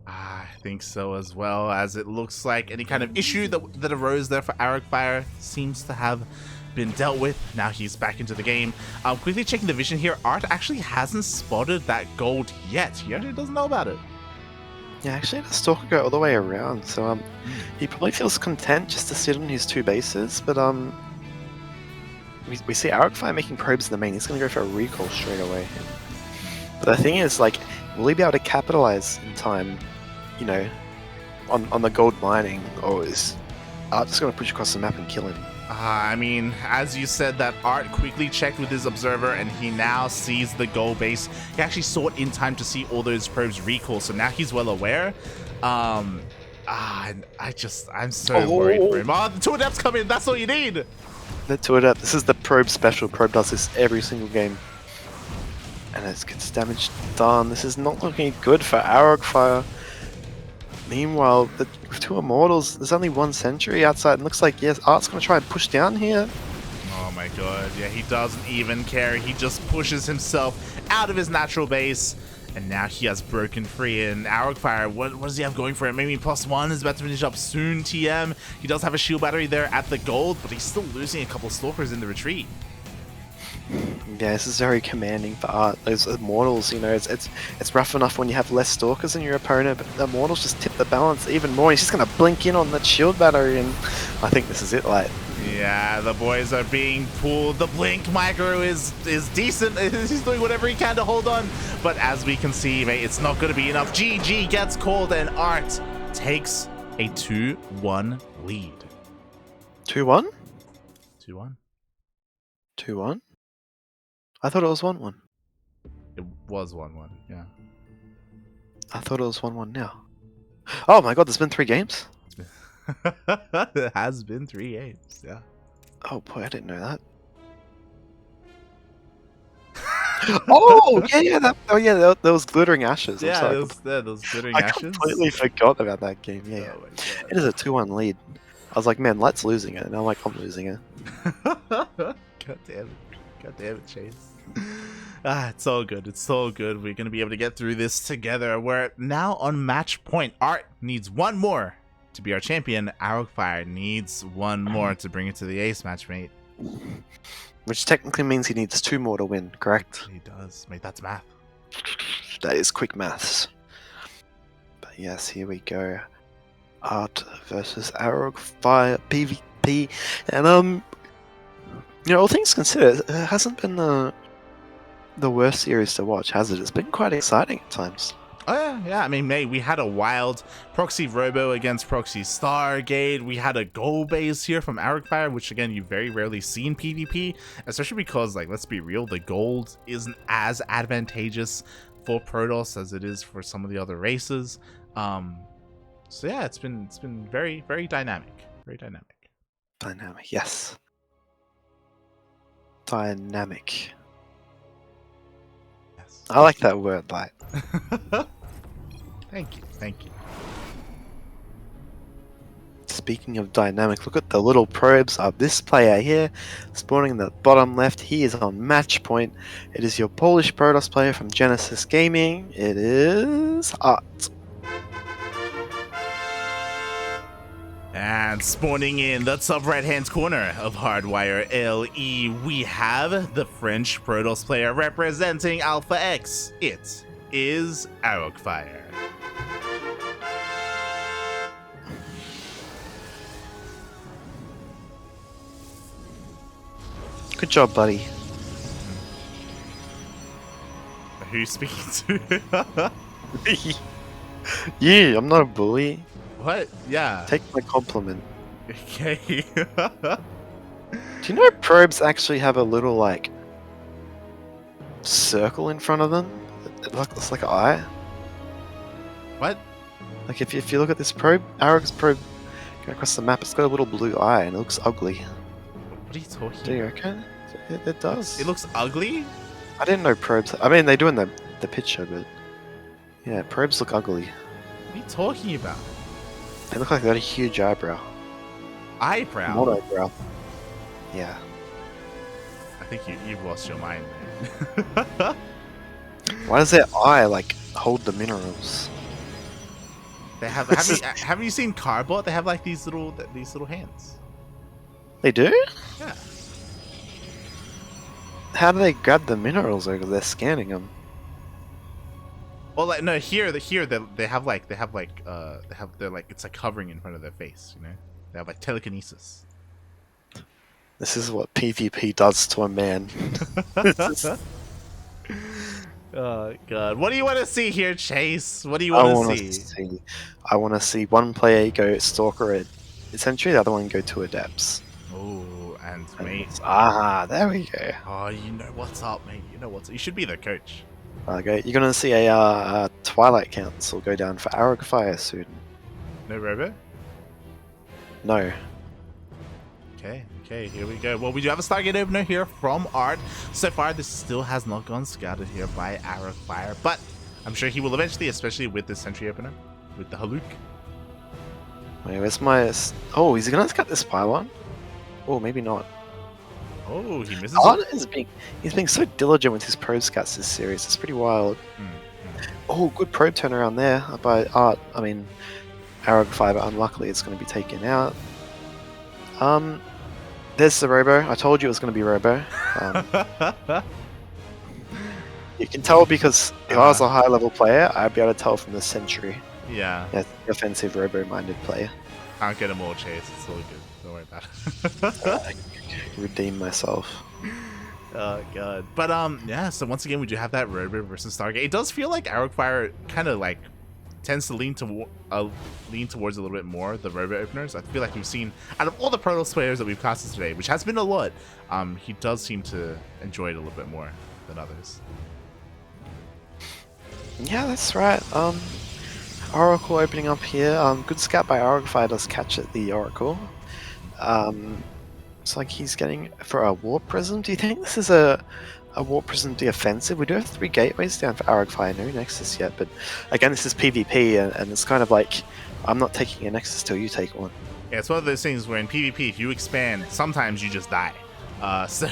I think so as well, as it looks like any kind of issue that arose there for Arrogfire seems to have been dealt with. Now he's back into the game. Quickly checking the vision here, ArT actually hasn't spotted that gold yet. He actually doesn't know about it. Yeah, actually the Stalker go all the way around, so he probably feels content just to sit on his two bases, but we see Arrogfire making probes in the main. He's gonna go for a recall straight away. But the thing is, like, will he be able to capitalize in time, you know, on the gold mining, or is ArT just going to push across the map and kill him? I mean, as you said, that ArT quickly checked with his observer, and he now sees the gold base. He actually saw it in time to see all those probes recall, so now he's well aware. I'm so worried for him. Oh, the 2 adepts come in. That's all you need. The 2 adept. This is the probe special. Probe does this every single game. And it gets damage done. This is not looking good for Arrogfire. Meanwhile, with 2 Immortals, there's only 1 sentry outside. And looks like, yes, ArT's going to try and push down here. Oh my god, yeah, he doesn't even care. He just pushes himself out of his natural base. And now he has broken free. And Arrogfire, what does he have going for him? Maybe +1 is about to finish up soon, TM. He does have a shield battery there at the gold, but he's still losing a couple Stalkers in the retreat. Yeah, this is very commanding for ArT. Those Immortals, you know, it's rough enough when you have less Stalkers than your opponent, but the Immortals just tip the balance even more. He's just going to blink in on that shield battery, and I think this is it, like. Yeah, the boys are being pulled. The blink micro is decent. He's doing whatever he can to hold on, but as we can see, mate, it's not going to be enough. GG gets called, and ArT takes a 2-1 lead. 2-1? 2-1. 2-1? I thought it was 1-1. It was 1-1, yeah. I thought it was 1-1 now. Oh my god, there's been 3 games? It has been 3 games, yeah. Oh boy, I didn't know that. Oh, yeah, there was glittering ashes. I'm Yeah, sorry. those glittering I ashes. completely forgot about that game, yeah. Oh my God. It is a 2-1 lead. I was like, man, Light's losing it, and I'm like, I'm losing it. God damn it, Chase. It's all good. It's all good. We're gonna be able to get through this together. We're now on match point. ArT needs 1 more to be our champion. Arrogfire needs 1 more to bring it to the ace match, mate. Which technically means he needs 2 more to win, correct? He does, mate. That's math. That is quick maths. But yes, here we go. ArT versus Arrogfire PvP, and you know, all things considered, it hasn't been the worst series to watch, has it? It's been quite exciting at times. Oh yeah. I mean, mate, we had a wild Proxy Robo against Proxy Stargate. We had a goal base here from Arrogfire, which again, you very rarely see in PvP, especially because, like, let's be real, the gold isn't as advantageous for Protoss as it is for some of the other races. So yeah, it's been very, very dynamic. Very dynamic. Dynamic, yes. Dynamic. Yes. I like that word, Light. Thank you. speaking of dynamic, look at the little probes of this player here, spawning in the bottom left. He is on match point. It is your Polish Protoss player from Genesis Gaming. It is ArT. And spawning in the top right-hand corner of Hardwire LE, we have the French Protoss player representing Alpha X. It is Arrogfire. Good job, buddy. Who are you speaking to? Yeah, I'm not a bully. What? Yeah. Take my compliment. Okay. Do you know probes actually have a little, like, circle in front of them? It's like an eye. What? Like, if you look at this probe, Arrog's probe going across the map, it's got a little blue eye and it looks ugly. What are you talking Do you about? reckon? It does. It looks ugly? I didn't know probes. I mean, they do in the picture, but yeah, probes look ugly. What are you talking about? They look like they got a huge eyebrow. Eyebrow? Not eyebrow. Yeah. I think you've lost your mind, man. Why does their eye like hold the minerals? They have. Have you seen Carbot? They have like these little hands. They do? Yeah. How do they grab the minerals? Because they're scanning them. Well, like no, here they have they're like it's like hovering in front of their face. You know, they have like telekinesis. This is what PvP does to a man. Oh god, what do you want to see here, Chase? What do you I want want to to see? see. I want to see one player go Stalker at Sentry, the other one go to Adepts. Oh, and mate. There we go. Oh, you know what's up, mate. You know what's up. You should be the coach. Okay, you're gonna see a Twilight Council go down for Arrogfire soon. No robo? No. Okay, here we go. Well, we do have a Stargate opener here from ArT. So far, this still has not gone scouted here by Arrogfire, but I'm sure he will eventually, especially with this Sentry opener, with the Haluk. Wait, where's my... Oh, is he gonna scout this pylon? Oh, maybe not. Oh, he misses ArT it. he's being so diligent with his probe scouts this series. It's pretty wild. Oh, good probe turnaround there by ArT. I mean, Arrogfire, but unluckily it's going to be taken out. There's the robo. I told you it was going to be robo. You can tell because if I was a high level player, I'd be able to tell from the Sentry. Yeah. Yeah, offensive robo-minded player. Can't get him all, Chase. It's all good. Don't worry about it. Redeem myself. Oh god. But yeah, so once again we do have that robo versus Stargate. It does feel like Arrogfire kind of like tends to lean towards a little bit more the robo openers. I feel like we've seen out of all the Protoss players that we've casted today, which has been a lot, he does seem to enjoy it a little bit more than others. Yeah, that's right. Oracle opening up here. Good scout by Arrogfire does catch at the Oracle. It's like he's getting for a Warp Prism. Do you think this is a Warp Prism defensive? We do have 3 gateways down for Arrogfire, no Nexus yet, but again, this is PvP, and it's kind of like, I'm not taking a Nexus till you take one. Yeah, it's one of those things where in PvP, if you expand, sometimes you just die. So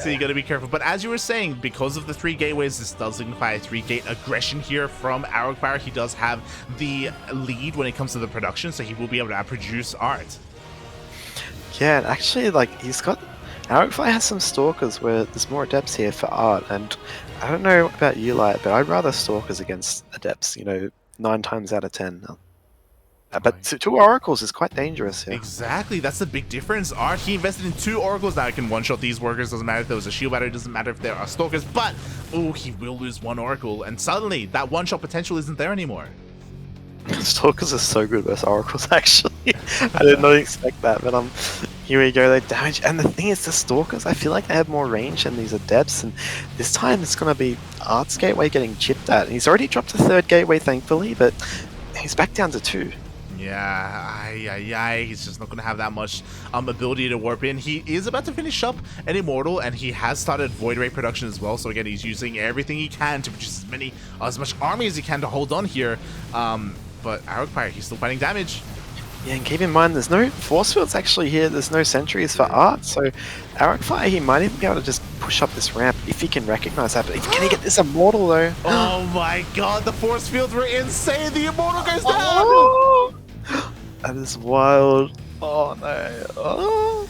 you gotta be careful. But as you were saying, because of the 3 gateways, this does signify a 3-gate aggression here from Arrogfire. He does have the lead when it comes to the production, so he will be able to outproduce ArT. Yeah, and actually, like, Arrogfire has some Stalkers where there's more Adepts here for ArT, and I don't know about you, Light, but I'd rather Stalkers against Adepts, 9 times out of 10. But 2 Oracles is quite dangerous here. Exactly, that's the big difference. ArT, he invested in 2 Oracles. Now he can one-shot these workers. Doesn't matter if there was a shield battery, doesn't matter if there are Stalkers, but, oh, he will lose 1 Oracle, and suddenly that one-shot potential isn't there anymore. Stalkers are so good versus Oracles, actually. I did not expect that, but here we go, they damage. And the thing is, the Stalkers, I feel like they have more range than these Adepts, and this time it's going to be ArT's gateway getting chipped at. And he's already dropped a 3rd gateway, thankfully, but he's back down to 2. Yeah, he's just not going to have that much ability to warp in. He is about to finish up an Immortal, and he has started Void Ray production as well. So again, he's using everything he can to produce as much army as he can to hold on here. But Arrogfire, he's still fighting damage. Yeah, and keep in mind, there's no force fields actually here. There's no sentries for ArT, so Arrogfire, he might even be able to just push up this ramp if he can recognize that. But can he get this Immortal though? Oh my god, the force fields were insane. The Immortal goes down. Oh! That is wild. Oh no. Oh.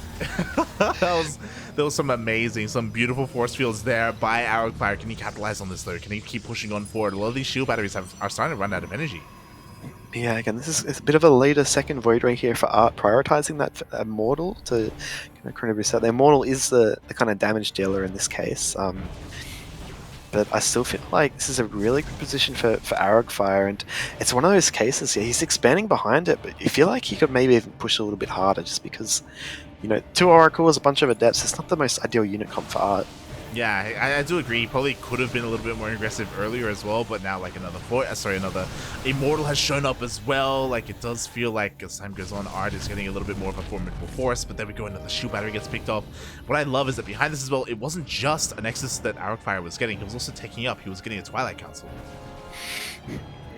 There was some beautiful force fields there by Arrogfire. Can he capitalize on this though? Can he keep pushing on forward? A lot of these shield batteries are starting to run out of energy. Yeah, again, this is a bit of a later second Void Ray here for ArT, prioritizing that Immortal to kind of reset. The Immortal is the kind of damage dealer in this case. But I still feel like this is a really good position for Arrogfire, and it's one of those cases, yeah, he's expanding behind it, but you feel like he could maybe even push a little bit harder just because, you know, 2 Oracles, a bunch of Adepts, it's not the most ideal unit comp for ArT. Yeah, I do agree. He probably could have been a little bit more aggressive earlier as well, but now like another Immortal has shown up as well. Like it does feel like as time goes on, ArT is getting a little bit more of a formidable force, but then we go into the shield battery gets picked up. What I love is that behind this as well, it wasn't just a Nexus that Arrogfire was getting, he was also taking up, he was getting a Twilight Council.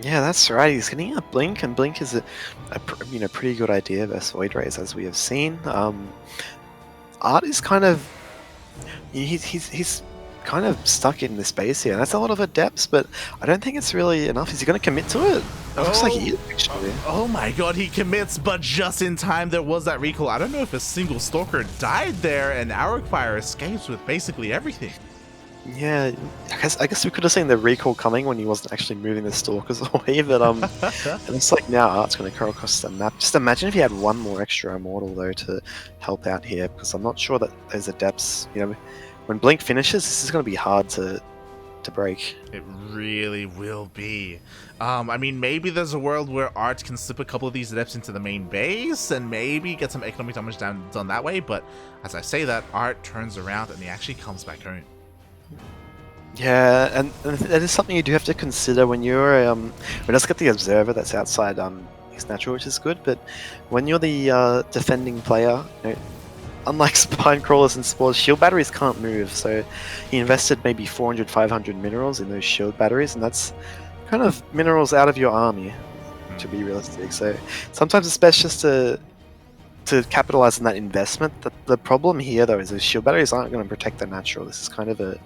Yeah, that's right. He's getting a Blink, and Blink is a pretty good idea versus Void Rays, as we have seen. ArT is kind of he's kind of stuck in this base here. That's a lot of Adepts, but I don't think it's really enough. Is he going to commit to it? It looks like he is, actually. Oh my god, he commits, but just in time there was that recall. I don't know if a single Stalker died there, and Arrogfire escapes with basically everything. Yeah, I guess we could have seen the recall coming when he wasn't actually moving the Stalkers away, but it looks like now ArT's going to go across the map. Just imagine if he had one more extra Immortal though to help out here, because I'm not sure that those Adepts, you know, when Blink finishes, this is going to be hard to break. It really will be. I mean, maybe there's a world where ArT can slip a couple of these Adepts into the main base and maybe get some economic damage done that way, but as I say that, ArT turns around and he actually comes back home. Yeah, and that is something you do have to consider when you're we just get the Observer that's outside his natural, which is good, but when you're the defending player, you know, unlike Spine Crawlers and Spores, shield batteries can't move, so he invested maybe 400, 500 minerals in those shield batteries, and that's kind of minerals out of your army, to be realistic. So sometimes it's best just to capitalize on that investment. The problem here, though, is those shield batteries aren't going to protect the natural. This is kind of a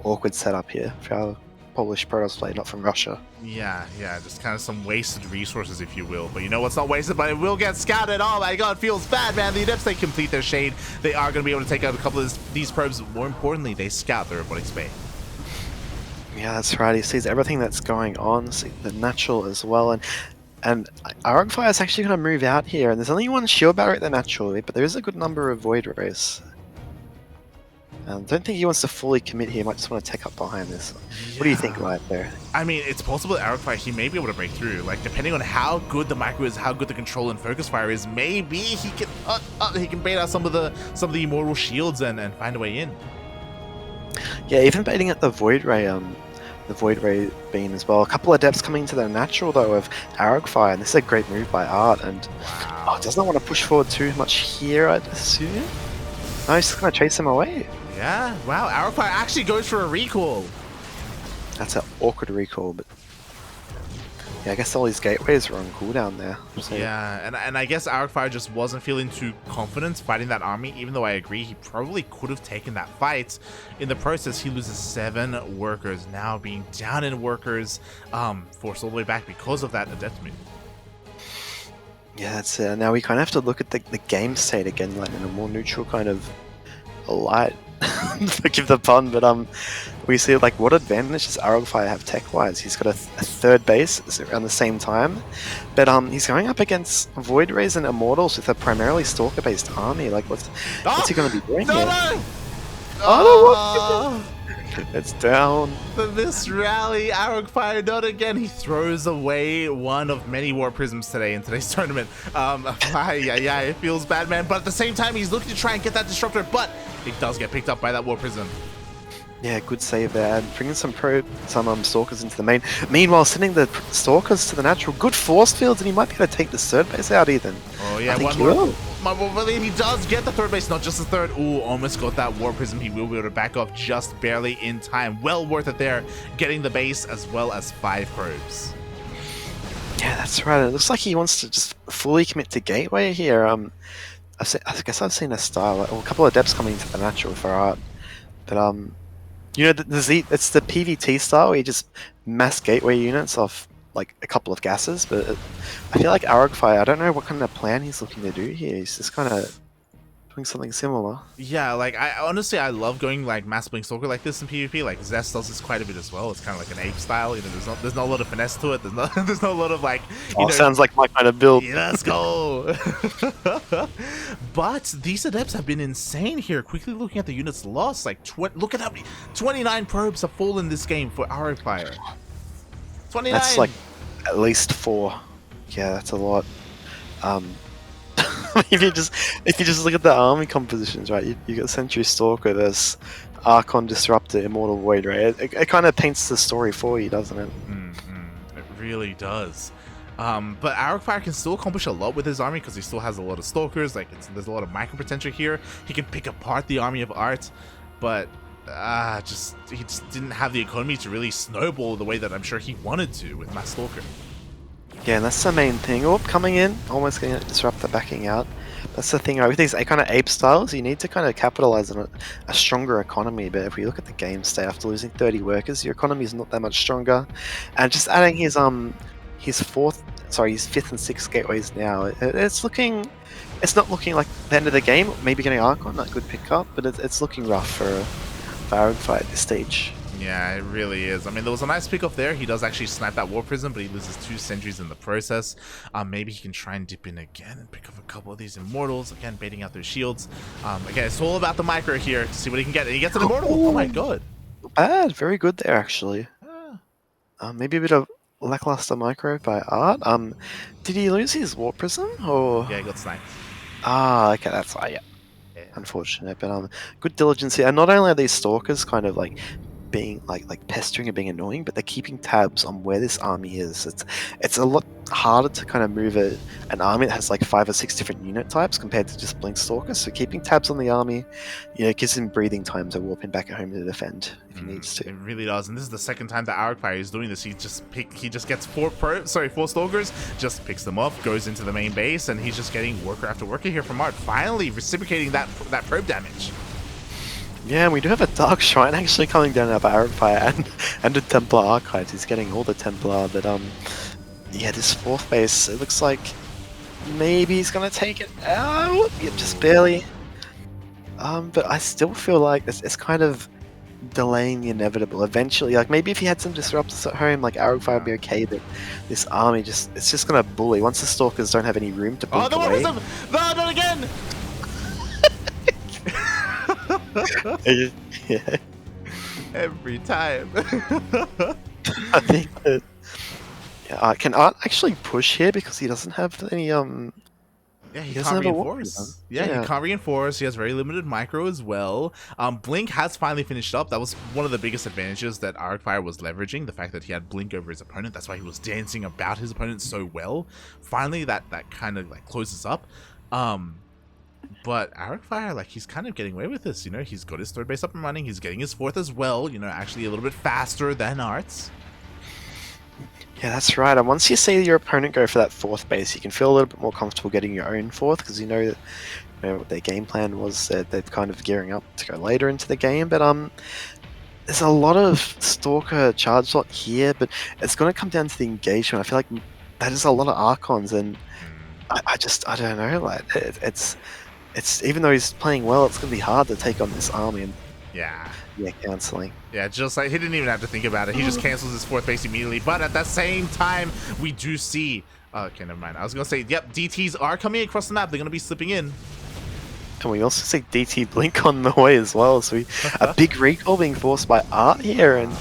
awkward setup here for our Polish Protoss play, not from Russia. Yeah, just kind of some wasted resources, if you will. But you know what's not wasted, but it will get scouted. Oh my god, feels bad, man. The Adepts, they complete their shade. They are going to be able to take out a couple of these probes. More importantly, they scout the robotic bay. Yeah, that's right. He sees everything that's going on, see the natural as well, and Arrogfire is actually going to move out here, and there's only one shield battery at the natural, but there is a good number of Void Rays. Don't think he wants to fully commit here. He might just want to take up behind this. Yeah. What do you think right there? I mean, it's possible that Arrogfire, he may be able to break through. Like, depending on how good the micro is, how good the control and focus fire is, maybe he can bait out some of the Immortal shields and find a way in. Yeah, even baiting at the Void Ray beam as well. A couple of Adepts coming to the natural though of Arrogfire, and this is a great move by ArT. And wow. Does not want to push forward too much here, I'd assume. No, he's just going to chase him away. Yeah, wow, Arrogfire actually goes for a recall. That's an awkward recall, but yeah, I guess all these gateways are on cooldown there. So. Yeah, and I guess Arrogfire just wasn't feeling too confident fighting that army, even though I agree he probably could have taken that fight. In the process, he loses 7 workers, now being down in workers, forced all the way back because of that Adept move. Yeah, that's it. Now we kind of have to look at the game state again, like in a more neutral kind of light. Forgive the pun, but we see like what advantage does Arrogfire have tech-wise? He's got a third base around the same time, but he's going up against Void Rays and Immortals with a primarily Stalker-based army. Like, what's he going to be doing here? No! Oh, it's down. This rally, Arrogfire, not again. He throws away one of many War Prisms today in today's tournament. Yeah, it feels bad, man. But at the same time, he's looking to try and get that Disruptor, but it does get picked up by that War Prism. Yeah, good save there. Bringing some Stalkers into the main. Meanwhile, sending the Stalkers to the natural. Good force fields, and he might be able to take the third base out even. Oh yeah, one more. He does get the third base, not just the third. Ooh, almost got that War Prism. He will be able to back off just barely in time. Well worth it there, getting the base as well as 5 probes. Yeah, that's right. It looks like he wants to just fully commit to Gateway here. I guess I've seen a style, or a couple of depths coming into the natural for ArT, but you know, it's the PvT style where you just mass Gateway units off like a couple of gases. But I feel like Arrogfire, I don't know what kind of plan he's looking to do here. He's just kind of doing something similar. Yeah, like I honestly I love going like mass blink stalker like this in PvP. Like Zest does this quite a bit as well. It's kind of like an ape style. You know, there's not a lot of finesse to it. There's no lot of like. You know, Sounds like my kind of build. yeah, let's go. But these adepts have been insane here. Quickly looking at the units lost, like look at how many 29 probes have fallen this game for Arrogfire. 29. That's like at least 4. Yeah, that's a lot. if you just look at the army compositions, right? You got Sentry Stalker, there's Archon Disruptor, Immortal Void, right? It kind of paints the story for you, doesn't it? It really does. But Arrogfire can still accomplish a lot with his army because he still has a lot of stalkers. Like there's a lot of micro potential here. He can pick apart the army of ArT, but he just didn't have the economy to really snowball the way that I'm sure he wanted to with Mass Stalker. Yeah, and that's the main thing. Oh, coming in, almost getting a Disruptor backing out. That's the thing, right? With these kind of ape styles, you need to kind of capitalize on a stronger economy. But if we look at the game state, after losing 30 workers, your economy is not that much stronger. And just adding his fifth and sixth gateways now, it's not looking like the end of the game. Maybe getting Archon, that good pickup, but it's looking rough for Arrogfire at this stage. Yeah, it really is. I mean, there was a nice pickoff there. He does actually snipe that War Prism, but he loses 2 sentries in the process. Maybe he can try and dip in again and pick up a couple of these Immortals. Again, baiting out their shields. Again, it's all about the micro here to see what he can get. And he gets an Immortal. Oh my god. Not bad. Very good there, actually. Maybe a bit of lackluster micro by ArT. Did he lose his War Prism? Or... Yeah, he got sniped. Okay, that's why, yeah. Unfortunate, but good diligence here. And not only are these stalkers kind of like being like pestering and being annoying, but they're keeping tabs on where this army is. It's a lot harder to kind of move an army that has like 5 or 6 different unit types compared to just blink stalkers. So keeping tabs on the army, you know, gives him breathing time to warp him back at home to defend if he needs to. It really does, and this is the second time that Arrogfire is doing this. He just gets 4 stalkers, just picks them up, goes into the main base, and he's just getting worker after worker here from ArT, finally reciprocating that probe damage. Yeah, and we do have a Dark Shrine actually coming down out of Arrogfire and a Templar Archives. He's getting all the Templar, but yeah, this 4th base, it looks like maybe he's gonna take it out. Yep, just barely. But I still feel like it's kind of delaying the inevitable. Eventually, like maybe if he had some disruptors at home, like Arrogfire would be okay, but this army it's just gonna bully. Once the Stalkers don't have any room to blink away. No, not again! Yeah. Every time. I think that can ArT actually push here because he doesn't have any Yeah, he can't reinforce. Yeah, he can't reinforce. He has very limited micro as well. Blink has finally finished up. That was one of the biggest advantages that Arrogfire was leveraging, the fact that he had Blink over his opponent. That's why he was dancing about his opponent so well. Finally, that kind of like closes up. But Arrogfire, like, he's kind of getting away with this, you know? He's got his 3rd base up and running. He's getting his 4th as well, you know, actually a little bit faster than ArT's. Yeah, that's right. And once you see your opponent go for that 4th base, you can feel a little bit more comfortable getting your own 4th because you know what their game plan was. They're kind of gearing up to go later into the game. But there's a lot of Stalker charge slot here, but it's going to come down to the engagement. I feel like that is a lot of Archons, and I don't know. Like it's even though he's playing well, it's going to be hard to take on this army. And yeah, cancelling. Yeah, just like he didn't even have to think about it. He just cancels his 4th base immediately. But at the same time, we do see. Okay, never mind. I was gonna say, yep, DTs are coming across the map. They're gonna be slipping in. And we also see DT Blink on the way as well. So a big recall being forced by ArT here, and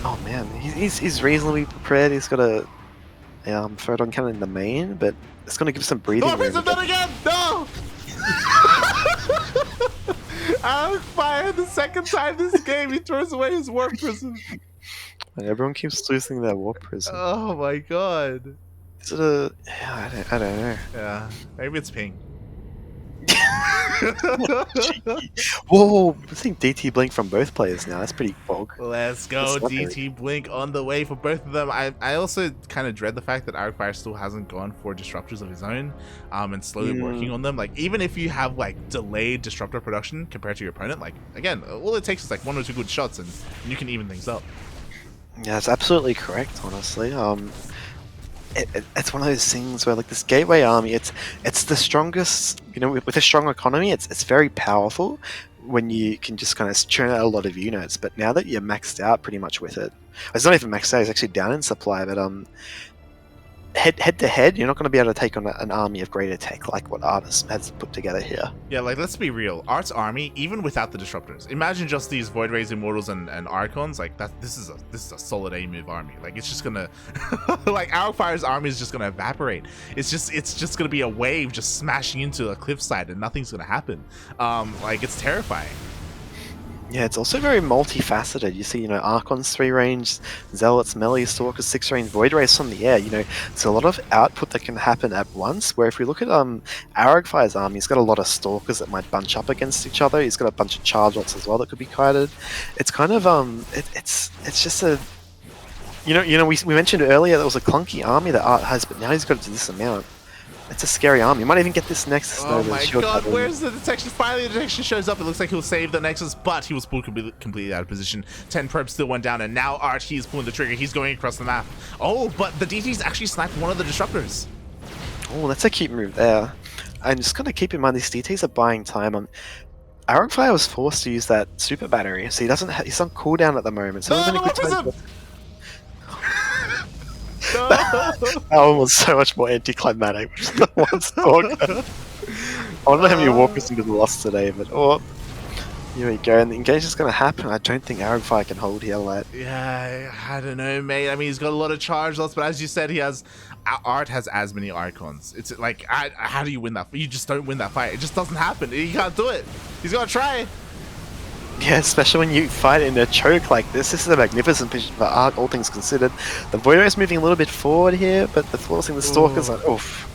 oh man, he's reasonably prepared. He's got a photon cannon in the main, but it's gonna give some breathing room. Prism done again! No! Arrogfire, the 2nd time this game, he throws away his War Prism. And everyone keeps losing their War Prism. Oh my god. Is it a... Yeah, I don't know. Yeah, maybe it's ping. Cheeky. Whoa, I think DT blink from both players now. That's pretty bog. Let's go, That's not very- DT Blink on the way for both of them. I also kind of dread the fact that Arrogfire still hasn't gone for disruptors of his own, and slowly working on them. Like, even if you have like delayed disruptor production compared to your opponent, like again, all it takes is like 1 or 2 good shots, and you can even things up. Yeah, that's absolutely correct. Honestly, it's one of those things where like this gateway army, it's the strongest. You know, with a strong economy, it's very powerful when you can just kind of churn out a lot of units. But now that you're maxed out pretty much with it, it's not even maxed out. It's actually down in supply. But head to head, you're not going to be able to take on an army of greater tech like what ArT has put together here. Yeah, like let's be real. ArT's army, even without the disruptors, imagine just these Void Rays, Immortals, and Archons. Like that, this is a solid A move army. Like it's just gonna, like Arrogfire's army is just gonna evaporate. It's just gonna be a wave just smashing into a cliffside, and nothing's gonna happen. Like it's terrifying. Yeah, it's also very multifaceted. You see, you know, Archon's 3 range, Zealots, Melee, Stalkers 6 range, Void Race from the air. You know, it's a lot of output that can happen at once. Where if we look at Arrogfire's army, he's got a lot of Stalkers that might bunch up against each other. He's got a bunch of Charge Lots as well that could be kited. It's kind of it's just a we mentioned earlier there was a clunky army that ArT has, but now he's got it to this amount. It's a scary army. You might even get this Nexus. Oh my god, where's the detection? Finally, the detection shows up. It looks like he'll save the Nexus, but he was pulled completely out of position. 10 probes still went down, and now ArT is pulling the trigger. He's going across the map. Oh, but the DT's actually sniped one of the disruptors. Oh, that's a cute move there. And just gotta keep in mind, these DTs are buying time. Arrogfire was forced to use that super battery, so he's on cooldown at the moment. So No, no, that one was so much more anticlimactic, which is the one Stalker. I wonder how many walkers into the loss today, but here we go, and the engage is going to happen. I don't think Arrogfire can hold here, lad. Yeah, I don't know, mate. I mean, he's got a lot of charge lots, but as you said, ArT has as many Archons. It's like, how do you win that? You just don't win that fight. It just doesn't happen. He can't do it. He's got to try. Yeah, especially when you fight in a choke like this. This is a magnificent position for ArT, all things considered. The Void Ray is moving a little bit forward here, but the forcing the Stalkers, oof.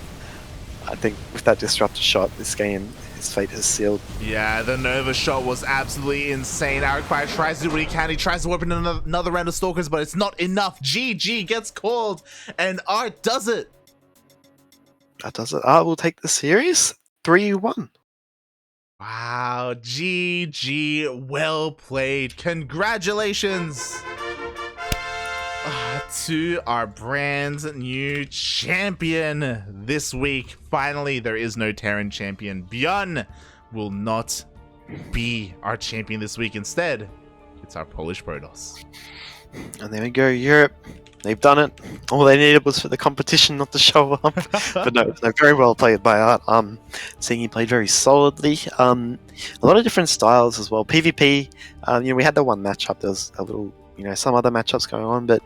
I think with that disruptor shot, this game, his fate is sealed. Yeah, the Nova shot was absolutely insane. Arrogfire tries to do what he can. He tries to whip in another round of Stalkers, but it's not enough. GG gets called, and ArT does it. That does it. ArT will take the series 3-1. Wow, GG, well played. Congratulations to our brand new champion this week. Finally, there is no Terran champion. Bjorn will not be our champion this week. Instead, it's our Polish Protoss. And there we go, Europe. They've done it. All they needed was for the competition not to show up. But no, they're very well played by ArT. Seeing he played very solidly. A lot of different styles as well. PvP, we had the one matchup. There was a little, some other matchups going on. But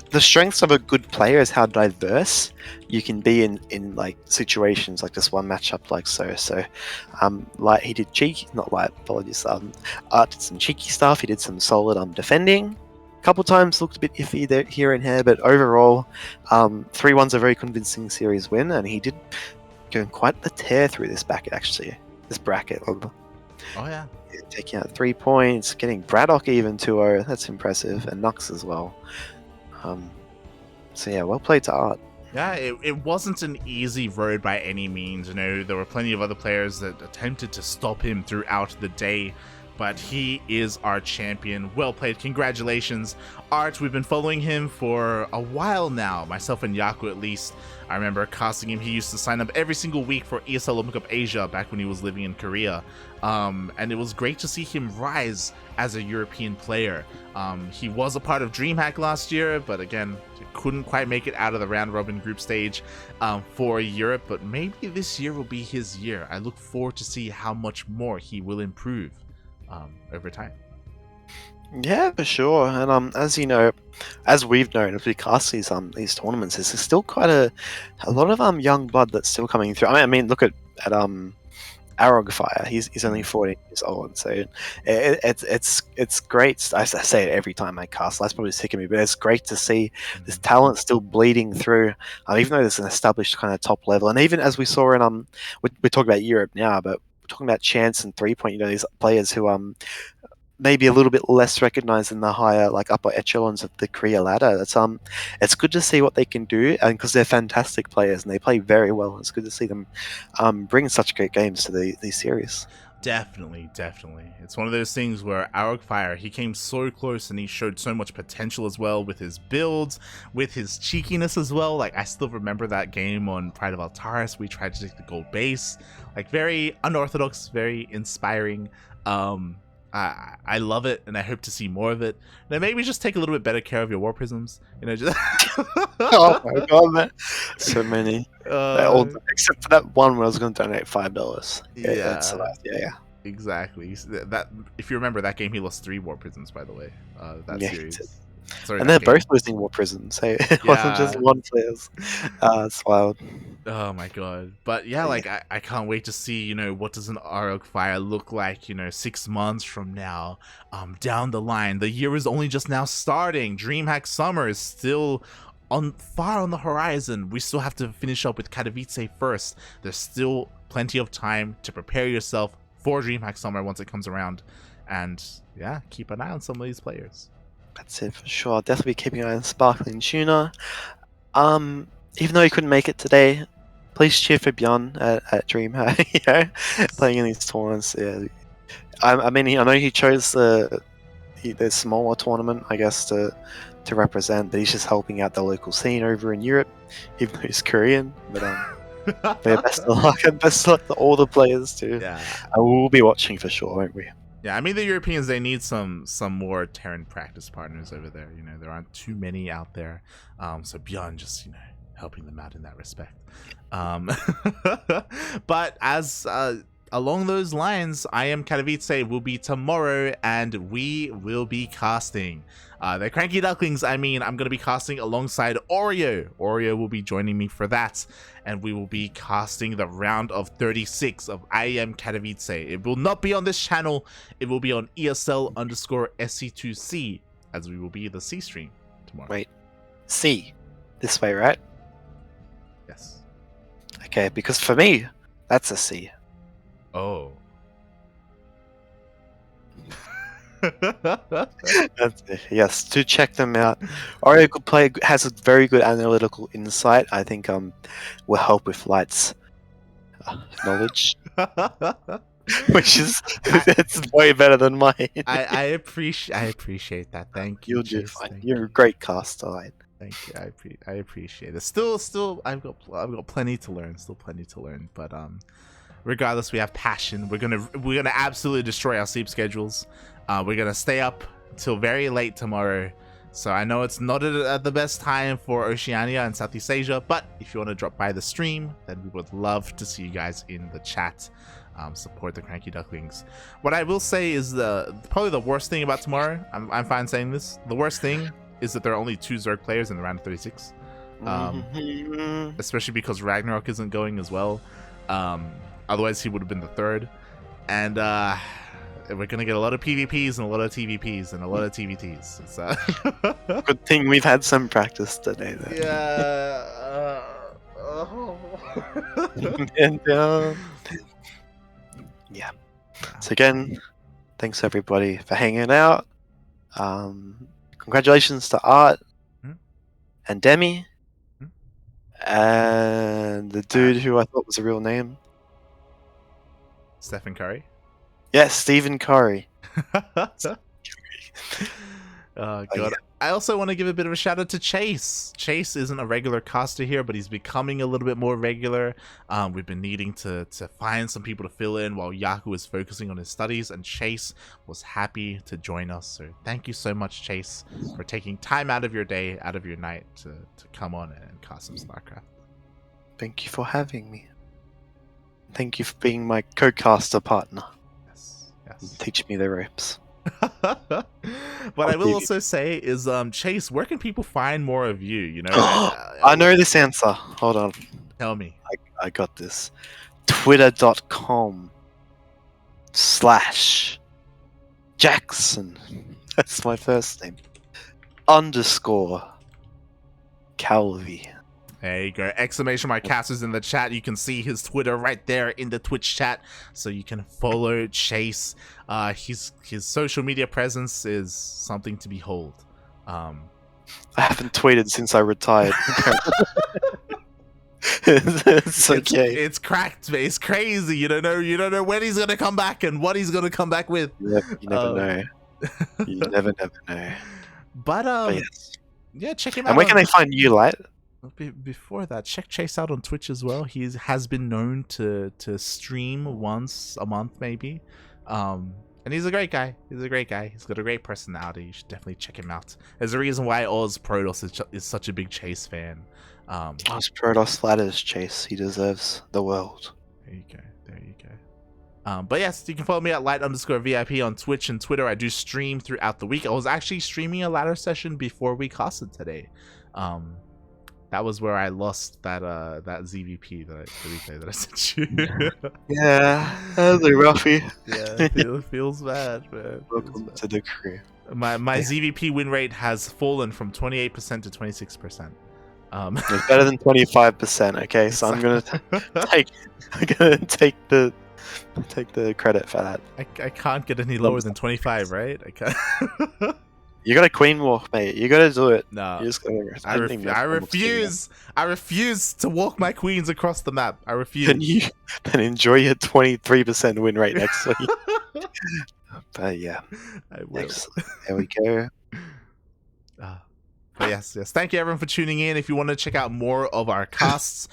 the strengths of a good player is how diverse you can be in like situations like this one matchup like so. So, Light, he did cheeky, not Light, apologies. ArT did some cheeky stuff. He did some solid defending. Couple times looked a bit iffy there, here and here, but overall, 3-1's a very convincing series win, and he did go quite the tear through this bracket, actually. This bracket. Oh, yeah. Taking out 3 points, getting Braddock even 2-0, that's impressive, and Nux as well. So yeah, well played to ArT. Yeah, it wasn't an easy road by any means. There were plenty of other players that attempted to stop him throughout the day, but he is our champion. Well played. Congratulations, ArT. We've been following him for a while now, myself and Yaku at least. I remember casting him. He used to sign up every single week for ESL Open Cup Asia back when he was living in Korea. And it was great to see him rise as a European player. He was a part of DreamHack last year, but again, couldn't quite make it out of the round robin group stage for Europe. But maybe this year will be his year. I look forward to see how much more he will improve over time. Yeah, for sure. And as you know, as we've known, as we cast these tournaments, there's still quite a lot of young blood that's still coming through. I mean, look at Arrogfire. He's only 14 years old, so it's great. I say it every time I cast. That's probably sick of me, but it's great to see this talent still bleeding through. Even though there's an established kind of top level, and even as we saw in we're talking about Europe now, but we're talking about Chance and 3 Point. You know, these players who maybe a little bit less recognized in the higher, like, upper echelons of the career ladder. It's good to see what they can do, and because they're fantastic players and they play very well. It's good to see them bring such great games to these series. Definitely. It's one of those things where Arrogfire, he came so close and he showed so much potential as well with his builds, with his cheekiness as well. Like, I still remember that game on Pride of Altaris. We tried to take the gold base. Like, very unorthodox, very inspiring. I love it, and I hope to see more of it. Now, maybe just take a little bit better care of your war prisms. You know, just Oh my god, man! So many. Except for that one where I was going to donate $5. Yeah. Exactly. That, if you remember that game, he lost 3 war prisms. By the way, that series. Sorry, and they're both losing war prisms. Hey, it wasn't just one player's. It's wild. Oh my god. But yeah, like, I can't wait to see, you know, what does an Arrogfire look like, you know, 6 months from now, down the line. The year is only just now starting. DreamHack Summer is still far on the horizon. We still have to finish up with Katowice first. There's still plenty of time to prepare yourself for DreamHack Summer once it comes around. And yeah, keep an eye on some of these players. That's it for sure. I'll definitely be keeping an eye on Sparkling Tuna. Even though he couldn't make it today, please cheer for Bjorn at DreamHack. You know, playing in these tournaments. Yeah, I mean, I know he chose the smaller tournament, I guess, to represent, but he's just helping out the local scene over in Europe, even though he's Korean. But yeah, best of luck, and best of luck to all the players too. Yeah, I will be watching for sure, won't we? Yeah, I mean, the Europeans, they need some more Terran practice partners over there. You know, there aren't too many out there. So beyond just, you know, helping them out in that respect. But as along those lines, I Am Katowice will be tomorrow, and we will be casting the Cranky Ducklings. I mean, I'm going to be casting alongside Oreo. Oreo will be joining me for that, and we will be casting the round of 36 of I Am Katowice. It will not be on this channel. It will be on ESL_SC2C, as we will be the C stream tomorrow. Wait, C, this way, right? Yes. Okay, because for me, that's a C. Oh. Yes, to check them out. Oreo could play, has a very good analytical insight. I think will help with Light's knowledge, which is it's way better than mine. I appreciate that. Thank you. You'll do fine. You're a great caster, Light. Thank you. I appreciate it. Still, I've got plenty to learn. Still plenty to learn. But regardless, we have passion. We're gonna absolutely destroy our sleep schedules. We're gonna stay up till very late tomorrow. So I know it's not at the best time for Oceania and Southeast Asia, but if you want to drop by the stream, then we would love to see you guys in the chat. Support the Cranky Ducklings. What I will say is probably the worst thing about tomorrow. I'm fine saying this. The worst thing is that there are only 2 Zerg players in the round of 36. Especially because Ragnarok isn't going as well. Otherwise, he would have been the 3rd. And we're going to get a lot of PvPs and a lot of TVPs and a lot of TVTs. It's, Good thing we've had some practice today, then. Yeah. And, yeah. So again, thanks everybody for hanging out. Congratulations to ArT and Demi and the dude who I thought was a real name. Stephen Curry? Yes, Stephen Curry. Oh, God. I also want to give a bit of a shout out to Chase. Chase isn't a regular caster here, but he's becoming a little bit more regular. We've been needing to find some people to fill in while Yaku is focusing on his studies, and Chase was happy to join us. So thank you so much, Chase, for taking time out of your day, out of your night to come on and cast some StarCraft. Thank you for having me. Thank you for being my co-caster partner. Yes. Teach me the ropes. What I will also say is, Chase, where can people find more of you? You know, I know this answer. Hold on. Tell me. I got this. Twitter.com slash Jackson. That's my first name. Underscore Calvi. There you go. Exclamation mark Cass is in the chat. You can see his Twitter right there in the Twitch chat, so you can follow Chase. His social media presence is something to behold. I haven't tweeted since I retired. It's okay. It's cracked. It's crazy. You don't know when he's gonna come back and what he's gonna come back with. You never know. You never know. But yes. Yeah, check him out. And where can they find you, Light? Before that, check Chase out on Twitch as well. He has been known to stream once a month, maybe. And he's a great guy. He's got a great personality. You should definitely check him out. There's a reason why Oz Protoss is such a big Chase fan. Oz Protoss flatters Chase. He deserves the world. There you go. But yes, you can follow me at light_VIP on Twitch and Twitter. I do stream throughout the week. I was actually streaming a ladder session before we casted today. That was where I lost that ZVP the replay that I sent you. Yeah, that was a roughie. Yeah, it feels bad, man. Welcome to the crew. My ZVP win rate has fallen from 28% to 26%. It's better than 25%. Okay, so I'm gonna take the credit for that. I can't get any lower than 25, right? I can't. You got a queen walk, mate. You gotta do it. No, you just gotta, I refuse. I refuse to walk my queens across the map. I refuse. Then enjoy your 23% win rate next week. But yeah, I will. There we go. But yes. Thank you everyone for tuning in. If you want to check out more of our casts, !!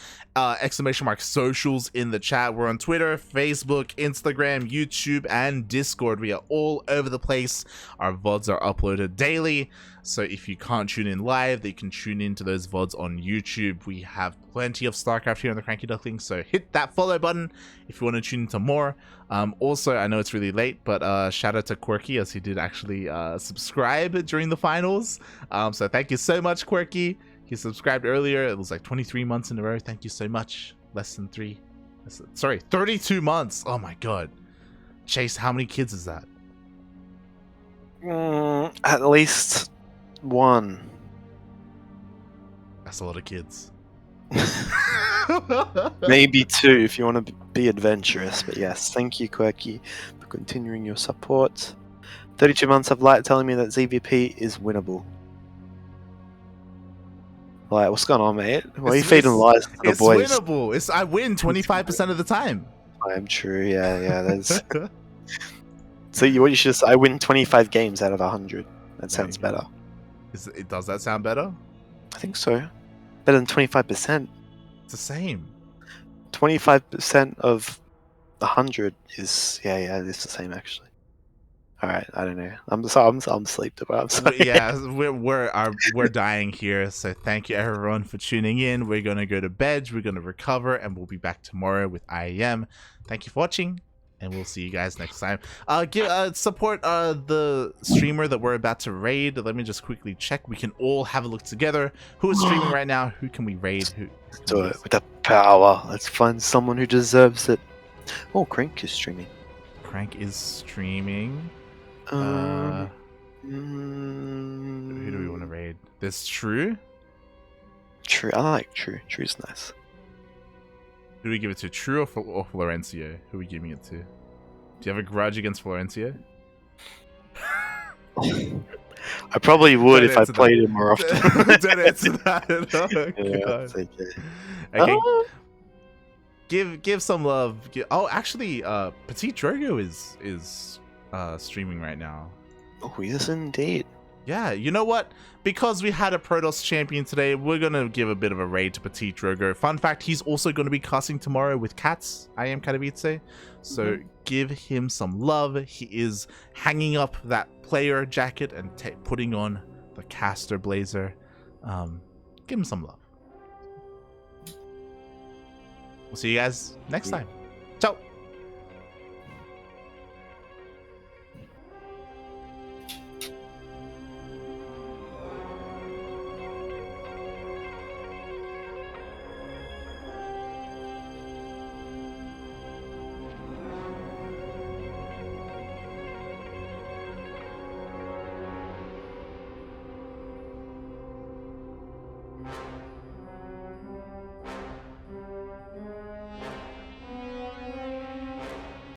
socials in the chat. We're on Twitter, Facebook, Instagram, YouTube, and Discord. We are all over the place. Our VODs are uploaded daily. So if you can't tune in live, you can tune into those VODs on YouTube. We have plenty of StarCraft here on the Cranky Ducklings, so hit that follow button if you want to tune into more. Also, I know it's really late, but shout out to Quirky, as he did actually subscribe during the finals. So thank you so much, Quirky. He subscribed earlier. It was like 23 months in a row. Thank you so much. Less than 3. Sorry, 32 months. Oh my god. Chase, how many kids is that? At least 1. That's a lot of kids. Maybe 2 if you want to be adventurous. But yes, thank you, Quirky, for continuing your support. 32 months of Light telling me that ZVP is winnable. Like, what's going on, mate? Why are you feeding lies to the boys? It's winnable. I win 25% of the time. I'm true. Yeah. That's. So what you should say? I win 25 games out of 100. That sounds better. Does that sound better? I think so. Better than 25%. It's the same. 25% of 100 is it's the same actually. All right, I don't know. I'm asleep. I'm sorry. Yeah, we're dying here. So thank you everyone for tuning in. We're gonna go to bed. We're gonna recover, and we'll be back tomorrow with IEM. Thank you for watching, and we'll see you guys next time. Support the streamer that we're about to raid. Let me just quickly check. We can all have a look together. Who is streaming right now? Who can we raid? Do it with the power. Let's find someone who deserves it. Oh, Crank is streaming. Crank is streaming. Who do we want to raid? There's True. True. I like True. True's nice. Who do we give it to? True or Florencio? Who are we giving it to? Do you have a grudge against Florencio? I probably would if I played him more often. Don't answer that. Oh, okay. Give some love. Actually, Petite Drogo is streaming right now. Oh, yes, indeed. Yeah, you know what? Because we had a Protoss champion today, we're going to give a bit of a raid to Petite Drogo. Fun fact, he's also going to be casting tomorrow with Cats, I am Katowice. So give him some love. He is hanging up that player jacket and putting on the caster blazer. Give him some love. We'll see you guys next time.